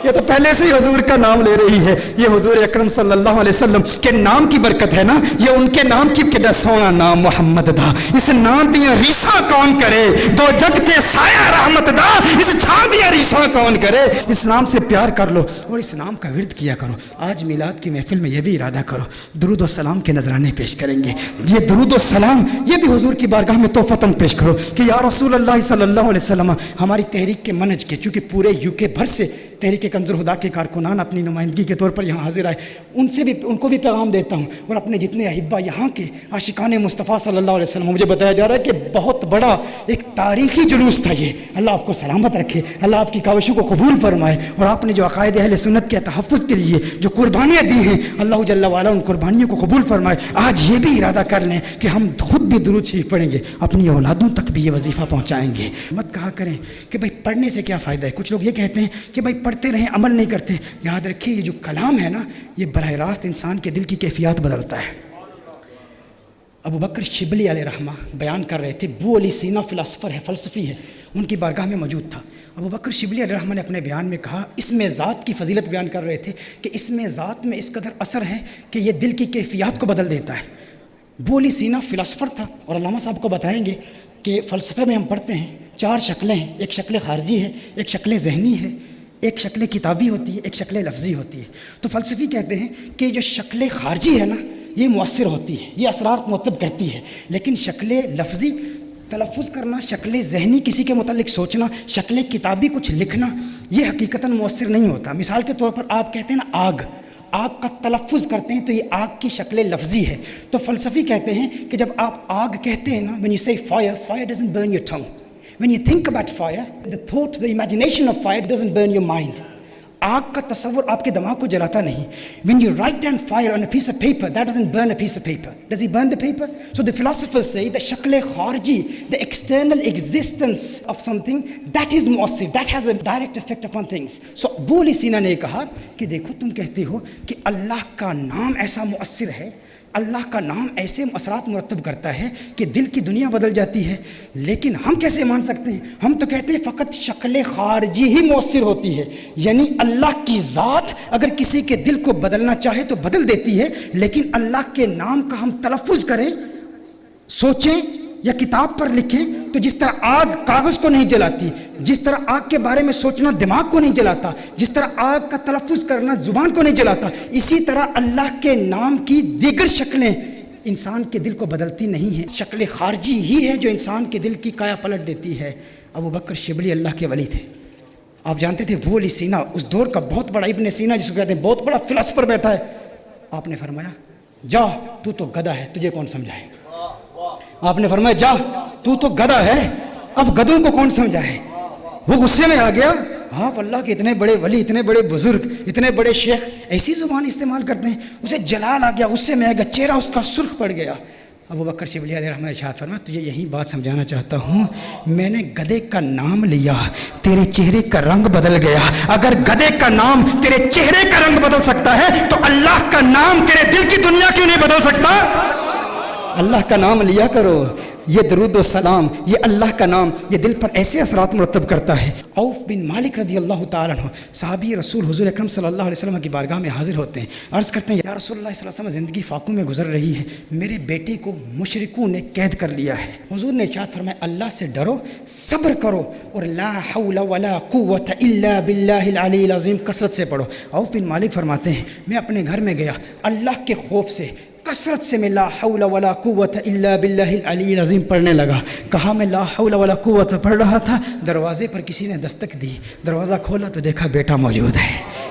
Speaker 3: یہ تو پہلے سے ہی حضور کا نام لے رہی ہے. یہ حضور اکرم صلی اللہ علیہ وسلم کے نام کی برکت ہے نا, یہ ان کے نام کی کڈا سونا نام محمد دا. اس نام دیا ریساں کون کرے, دو جگ تے سایہ رحمت دا, اس چھان دیا ریساں کون کرے. اس نام سے پیار کر لو اور اس نام کا ورد کیا کرو. آج میلاد کی محفل میں یہ بھی ارادہ کرو درود و سلام کے نذرانے پیش کریں گے. یہ درود و سلام یہ بھی حضور کی بارگاہ میں تحفتاً پیش کرو کہ یا رسول اللہ صلی اللہ علیہ وسلم, ہماری تحریک کے منہج کے, چونکہ پورے UK بھر سے تحریک کنز الہدیٰ کے کارکنان اپنی نمائندگی کے طور پر یہاں حاضر آئے, ان کو بھی پیغام دیتا ہوں, اور اپنے جتنے احبہ یہاں کے عاشقان مصطفیٰ صلی اللہ علیہ وسلم, مجھے بتایا جا رہا ہے کہ بہت بڑا ایک تاریخی جلوس تھا یہ. اللہ آپ کو سلامت رکھے, اللہ آپ کی کاوشوں کو قبول فرمائے, اور آپ نے جو عقائد اہل سنت کے تحفظ کے لیے جو قربانیاں دی ہیں اللہ جل وعلا ان قربانیوں کو قبول فرمائے. آج یہ بھی ارادہ کر لیں کہ ہم خود بھی درود شریف پڑھیں گے, اپنی اولادوں تک بھی یہ وظیفہ پہنچائیں گے. مت کہا کریں کہ بھائی پڑھنے سے کیا فائدہ ہے. کچھ لوگ یہ کہتے ہیں کہ بھائی پڑھتے رہیں عمل نہیں کرتے. یاد رکھیے یہ جو کلام ہے نا یہ براہ راست انسان کے دل کی کیفیات بدلتا ہے. ابو بکر شبلی علیہ رحمہ بیان کر رہے تھے, ابو علی سینا فلسفر ہے, فلسفی ہے, ان کی بارگاہ میں موجود تھا. ابو بکر شبلی علیہ رحمہ نے اپنے بیان میں کہا, اس میں ذات کی فضیلت بیان کر رہے تھے کہ اس میں ذات میں اس قدر اثر ہے کہ یہ دل کی کیفیات کو بدل دیتا ہے. ابو علی سینا فلسفر تھا, اور علامہ صاحب کو بتائیں گے کہ فلسفے میں ہم پڑھتے ہیں 4 شکلیں ہیں, ایک شکل خارجی ہے, ایک شکل ذہنی ہے, ایک شکل کتابی ہوتی ہے, ایک شکل لفظی ہوتی ہے. تو فلسفی کہتے ہیں کہ جو شکل خارجی ہے نا یہ مؤثر ہوتی ہے, یہ اثرات مرتب کرتی ہے, لیکن شکل لفظی تلفظ کرنا, شکل ذہنی کسی کے متعلق سوچنا, شکل کتابی کچھ لکھنا, یہ حقیقتاً مؤثر نہیں ہوتا. مثال کے طور پر آپ کہتے ہیں نا آگ, آگ کا تلفظ کرتے ہیں تو یہ آگ کی شکل لفظی ہے. تو فلسفی کہتے ہیں کہ جب آپ آگ کہتے ہیں نا, when you say fire, fire doesn't burn your tongue. When you think about fire, the thought, the imagination of fire doesn't burn your mind. آگ کا تصور آپ کے دماغ کو جلاتا نہیں. When you write down fire on a piece of paper, that doesn't burn a piece of paper. Does it burn the paper? So the philosophers say the shakl kharji, the external existence of something, that is mu'assir, that has a direct effect upon things. So Abu Ali Sina نے کہا کہ دیکھو تم کہتے ہو کہ اللہ کا نام ایسا مؤثر ہے, اللہ کا نام ایسے اثرات مرتب کرتا ہے کہ دل کی دنیا بدل جاتی ہے, لیکن ہم کیسے مان سکتے ہیں؟ ہم تو کہتے ہیں فقط شکل خارجی ہی مؤثر ہوتی ہے, یعنی اللہ کی ذات اگر کسی کے دل کو بدلنا چاہے تو بدل دیتی ہے, لیکن اللہ کے نام کا ہم تلفظ کریں, سوچیں یا کتاب پر لکھیں تو جس طرح آگ کاغذ کو نہیں جلاتی، جس طرح آگ کے بارے میں سوچنا دماغ کو نہیں جلاتا، جس طرح آگ کا تلفظ کرنا زبان کو نہیں جلاتا، اسی طرح اللہ کے نام کی دیگر شکلیں انسان کے دل کو بدلتی نہیں ہیں. شکل خارجی ہی ہے جو انسان کے دل کی کایا پلٹ دیتی ہے. ابو بکر شبلی اللہ کے ولی تھے. آپ جانتے تھے وہ علی سینا اس دور کا بہت بڑا ابن سینا جس کو کہتے ہیں بہت بڑا فلسفر بیٹھا ہے. آپ نے فرمایا جا تو گدھا ہے، تجھے کون سمجھائے. آپ نے فرمایا جا تو گدھا ہے، اب گدھوں کو کون سمجھائے. وہ غصے میں آ گیا. آپ اللہ کے اتنے بڑے ولی، اتنے بڑے بزرگ، اتنے بڑے شیخ ایسی زبان استعمال کرتے ہیں. اسے جلال آ گیا، غصے میں آ گیا، چہرہ اس کا سرخ پڑ گیا. ابو بکر شبلی علیہ رحمۃ ارشاد فرمایا تجھے یہی بات سمجھانا چاہتا ہوں، میں نے گدھے کا نام لیا تیرے چہرے کا رنگ بدل گیا. اگر گدھے کا نام تیرے چہرے کا رنگ بدل سکتا ہے تو اللہ کا نام تیرے دل کی دنیا کیوں نہیں بدل سکتا. اللہ کا نام لیا کرو. یہ درود و سلام، یہ اللہ کا نام، یہ دل پر ایسے اثرات مرتب کرتا ہے. عوف بن مالک رضی اللہ تعالیٰ عنہ صحابی رسول حضور اکرم صلی اللہ علیہ وسلم کی بارگاہ میں حاضر ہوتے ہیں. عرض کرتے ہیں یا رسول اللہ صلی اللہ علیہ وسلم زندگی فاقوں میں گزر رہی ہے، میرے بیٹے کو مشرکوں نے قید کر لیا ہے. حضور نے ارشاد فرمایا اللہ سے ڈرو، صبر کرو اور لا حول ولا قوت الا باللہ العلی العظیم کثرت سے پڑھو. عوف بن مالک فرماتے ہیں میں اپنے گھر میں گیا، اللہ کے خوف سے کثرت سے میں لا حول ولا قوت الا باللہ العلی العظیم پڑھنے لگا. کہا میں لا حول ولا قوت پڑھ رہا تھا، دروازے پر کسی نے دستک دی، دروازہ کھولا تو دیکھا بیٹا موجود ہے.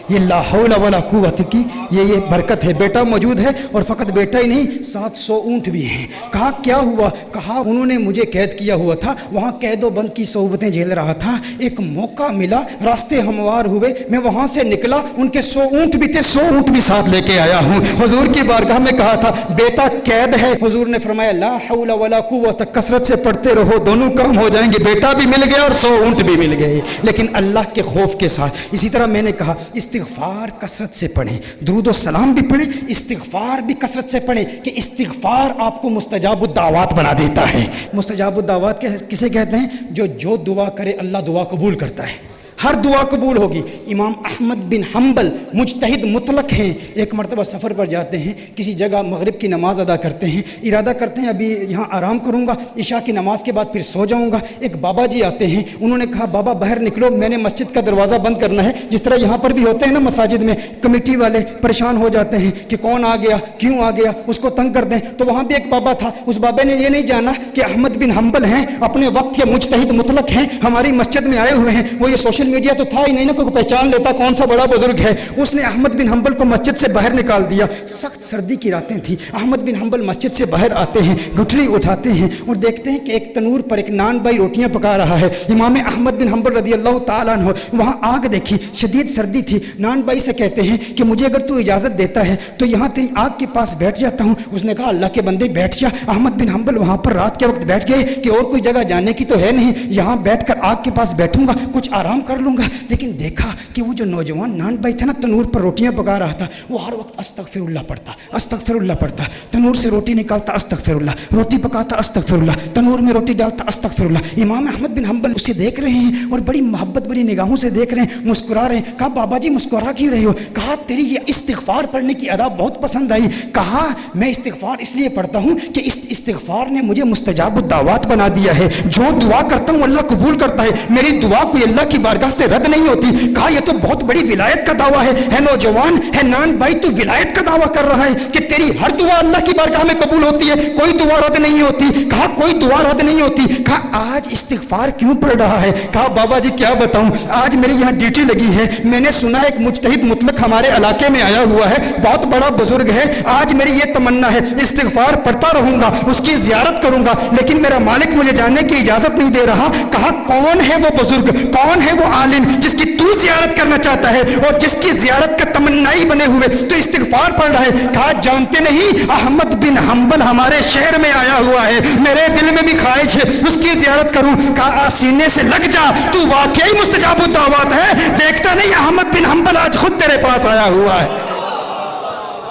Speaker 3: یہ لا حول ولا قوت کی یہ برکت ہے. بیٹا موجود ہے اور فقط بیٹا ہی نہیں 700 اونٹ بھی ہیں. کہا کیا ہوا؟ کہا انہوں نے مجھے قید کیا ہوا تھا، وہاں قید و بند کی صحبتیں جھیل رہا تھا، ایک موقع ملا، راستے ہموار ہوئے، میں وہاں سے نکلا، ان کے 100 اونٹ بھی تھے، 100 اونٹ بھی ساتھ لے کے آیا ہوں. حضور کی بارگاہ میں کہا تھا بیٹا قید ہے. حضور نے فرمایا لا حول ولا قوت کثرت سے پڑھتے رہو، دونوں کام ہو جائیں گے، بیٹا بھی مل گیا اور 100 اونٹ بھی مل گئے، لیکن اللہ کے خوف کے ساتھ. اسی طرح میں نے کہا استغفار کثرت سے پڑھیں، درود و سلام بھی پڑھیں، استغفار بھی کثرت سے پڑھیں کہ استغفار آپ کو مستجاب الدعوات بنا دیتا ہے. مستجاب الدعوات کسے کہتے ہیں؟ جو دعا کرے اللہ دعا قبول کرتا ہے، ہر دعا قبول ہوگی. امام احمد بن حنبل مجتہد مطلق ہیں. ایک مرتبہ سفر پر جاتے ہیں، کسی جگہ مغرب کی نماز ادا کرتے ہیں، ارادہ کرتے ہیں ابھی یہاں آرام کروں گا، عشاء کی نماز کے بعد پھر سو جاؤں گا. ایک بابا جی آتے ہیں، انہوں نے کہا بابا باہر نکلو، میں نے مسجد کا دروازہ بند کرنا ہے. جس طرح یہاں پر بھی ہوتے ہیں نا مساجد میں، کمیٹی والے پریشان ہو جاتے ہیں کہ کون آ گیا، کیوں آ گیا، اس کو تنگ کر دیں. تو وہاں بھی ایک بابا تھا، اس بابے نے یہ نہیں جانا کہ احمد بن حنبل ہیں، اپنے وقت کے مجتہد مطلق ہیں، ہماری مسجد میں آئے ہوئے ہیں. وہ یہ سوشل میڈیا تو تھا ہی نہیں نا، کوئی پہچان لیتا کون سا بڑا بزرگ ہے. اس نے احمد بن حنبل کو مسجد سے باہر نکال دیا. سخت سردی کی راتیں تھیں. احمد بن حنبل مسجد سے باہر آتے ہیں، گٹھلی اٹھاتے ہیں اور دیکھتے ہیں کہ ایک تنور پر ایک نان بھائی روٹیاں پکا رہا ہے. امام احمد بن حنبل رضی اللہ تعالیٰ عنہ وہاں آگ دیکھی، شدید سردی تھی. نان بھائی سے کہتے ہیں کہ مجھے اگر تو اجازت دیتا ہے تو یہاں تیری آگ کے پاس بیٹھ جاتا ہوں. اس نے کہا اللہ کے بندے بیٹھ جا. احمد بن حنبل وہاں پر رات کے وقت بیٹھ گئے کہ اور کوئی جگہ جانے کی تو ہے نہیں، یہاں بیٹھ کر آگ کے پاس بیٹھوں گا، کچھ آرام کر لوں گا. لیکن دیکھا کہ وہ جو نوجوان نان بھائی تھا نا، تنور پر روٹیاں پکا رہا تھا، وہ ہر وقت استغفر اللہ پڑھتا، استغفر اللہ پڑھتا. تنور سے روٹی نکالتا استغفر اللہ، روٹی پکاتا استغفر اللہ، تنور میں روٹی ڈالتا استغفر اللہ. امام احمد بن حنبل اسے دیکھ رہے ہیں اور بڑی محبت بڑی نگاہوں سے دیکھ رہے ہیں، مسکرا رہے ہیں. کہا بابا جی مسکرا کیوں رہے ہو؟ کہا تیری یہ استغفار پڑھنے کی ادا بہت پسند آئی. کہا میں استغفار اس لیے پڑھتا ہوں کہ اس استغفار نے مجھے مستجاب الدعوات بنا دیا ہے. جو دعا کرتا ہوں اللہ قبول کرتا ہے، میری دعا کوئی اللہ کی بارگاہ سے رد نہیں ہوتی. کہا یہ تو بہت بڑی ولایت کا دعویٰ ہے نوجوان ہے نان بھائی، تو ولایت کا دعویٰ کر رہا ہے کہ تیری ہر دعا اللہ کی بارگاہ میں قبول ہوتی ہے، کوئی دعا رد نہیں ہوتی. کہا کوئی دعا رد نہیں ہوتی. کہا آج استغفار کیوں پڑھ رہا ہے؟ کہا بابا جی کیا بتاؤں، آج میری یہاں ڈیوٹی لگی ہے، میں نے سنا ایک مجتہد مطلق ہمارے علاقے میں آیا ہوا ہے، بہت بڑا بزرگ ہے. آج میری یہ تمنا ہے استغفار پڑھتا رہوں گا، اس کی زیارت کروں گا، لیکن میرا مالک مجھے جاننے کی اجازت نہیں دے رہا. کہا کون ہے وہ بزرگ، کون ہے وہ عالم جس کی تو زیارت کرنا چاہتا ہے اور جس کی زیارت کا تمنائی بنے ہوئے تو استغفار پڑھ رہا ہے؟ کہا جانتے نہیں احمد بن حنبل ہمارے شہر میں آیا ہوا ہے، میرے دل میں بھی خواہش ہے اس کی زیارت کروں. کہا سینے سے لگ جا، تو واقعی مستجاب الدعوات ہے. دیکھتا نہیں احمد بن حنبل آج خود تیرے پاس آیا ہوا ہے.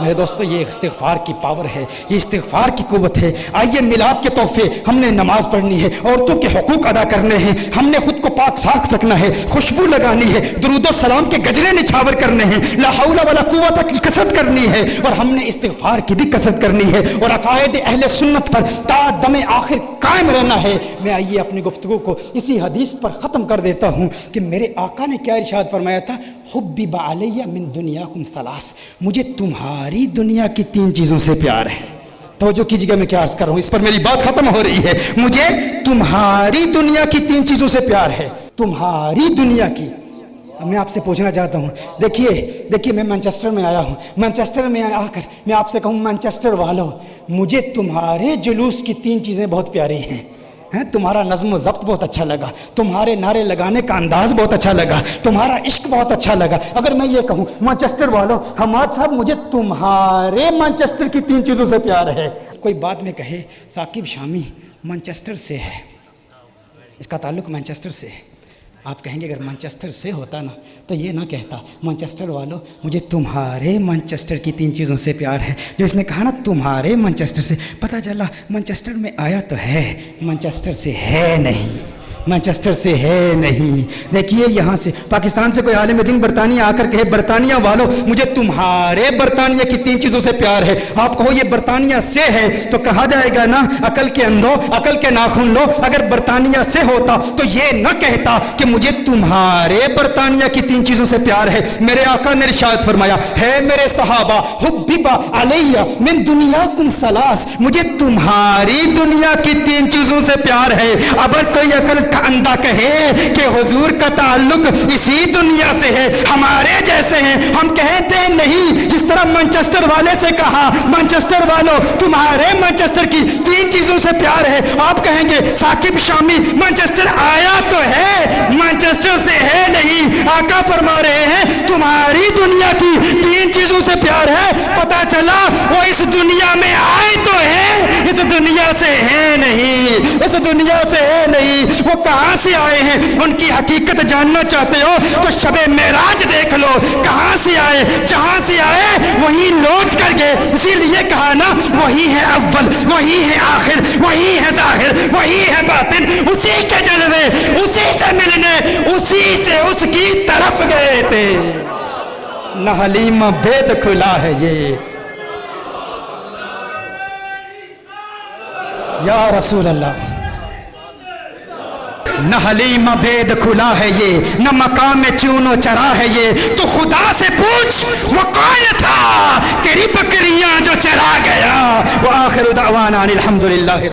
Speaker 3: میرے دوستو یہ استغفار کی پاور ہے, یہ استغفار کی قوت ہے. آئیے میلاد کے تحفے, ہم نے نماز پڑھنی ہے, عورتوں کے حقوق ادا کرنے ہیں, ہم نے خود کو پاک صاف رکھنا ہے, خوشبو لگانی ہے, درود و سلام کے گجرے نچھاور کرنے ہیں, لا حول ولا قوت کی کثرت کرنی ہے, اور ہم نے استغفار کی بھی کثرت کرنی ہے, اور عقائد اہل سنت پر تا دم آخر قائم رہنا ہے. میں آئیے اپنی گفتگو کو اسی حدیث پر ختم کر دیتا ہوں کہ میرے آقا نے کیا ارشاد فرمایا تھا, حبب علیہ من دنیاکم ثلاث, مجھے تمہاری دنیا کی 3 چیزوں سے پیار ہے. توجہ کیجیے گا میں کیا عرض کر رہا ہوں, اس پر میری بات ختم ہو رہی ہے. مجھے تمہاری دنیا کی 3 چیزوں سے پیار ہے, تمہاری دنیا کی. اب میں آپ سے پوچھنا چاہتا ہوں, دیکھیے میں مانچسٹر میں آیا ہوں, مانچسٹر میں آ کر میں آپ سے کہوں مانچسٹر والوں, مجھے تمہارے جلوس کی 3 چیزیں بہت پیاری ہیں. تمہارا نظم و ضبط بہت اچھا لگا, تمہارے نعرے لگانے کا انداز بہت اچھا لگا, تمہارا عشق بہت اچھا لگا. اگر میں یہ کہوں مانچسٹر والوں, حماد صاحب مجھے تمہارے مانچسٹر کی 3 چیزوں سے پیار ہے. کوئی بعد میں کہے ثاقب شامی مانچسٹر سے ہے, اس کا تعلق مانچسٹر سے ہے, آپ کہیں گے اگر مانچسٹر سے ہوتا نا تو یہ نہ کہتا مانچسٹر والوں مجھے تمہارے مانچسٹر کی 3 چیزوں سے پیار ہے. جو اس نے کہا نا تمہارے مانچسٹر سے, پتہ چلا مانچسٹر میں آیا تو ہے, مانچسٹر سے ہے نہیں, مانچسٹر سے ہے نہیں. دیکھیے یہاں سے پاکستان سے کوئی عالم دین برطانیہ آ کر کہے برطانیہ والوں مجھے تمہارے برطانیہ کی 3 چیزوں سے پیار ہے, آپ کہو یہ برطانیہ سے ہے تو کہا جائے گا نا عقل کے اندھو عقل کے ناخن لو. اگر برطانیہ سے ہوتا تو یہ نہ کہتا کہ مجھے تمہارے برطانیہ کی 3 چیزوں سے پیار ہے. میرے آقا نے ارشاد فرمایا ہے میرے صحابہ حبب علیہ من دنیاکم ثلاث, مجھے تمہاری دنیا کی 3 چیزوں سے پیار ہے. اگر کوئی عقل کا اندھا کہے کہ حضور کا تعلق اسی دنیا سے ہے, ہمارے جیسے ہیں, ہم کہتے ہیں نہیں. جس طرح مانچسٹر والے سے کہا مانچسٹر والوں تمہارے مانچسٹر کی 3 چیزوں سے پیار ہے, آپ کہیں گے ثاقب شامی مانچسٹر آیا تو ہے مانچسٹر سے ہے نہیں. آقا فرما رہے ہیں تمہاری دنیا کی 3 چیزوں سے پیار ہے. پتہ چلا وہ اس دنیا میں آئے تو ہے, اس دنیا سے ہے نہیں, اس دنیا سے ہے نہیں. وہ کہاں سے آئے ہیں, ان کی حقیقت جاننا چاہتے ہو تو شب معراج دیکھ لو. کہاں سے آئے, جہاں سے آئے وہیں لوٹ کر گئے. اسی لیے کہا نا وہی ہے اول, وہی ہے آخر, وہی ہے ظاہر, وہی ہے باطن. اسی کے جلوے, اسی سے ملنے, اسی سے اس کی طرف گئے تھے. نہ حلیمہ بید کھلا ہے یہ, یا رسول اللہ. نہ حلیمہ بید کھلا ہے یہ, نہ مقام چون و چرا ہے یہ. تو خدا سے پوچھ وہ کون تھا تیری بکریاں جو چرا گیا. وآخر دعوانا الحمدللہ.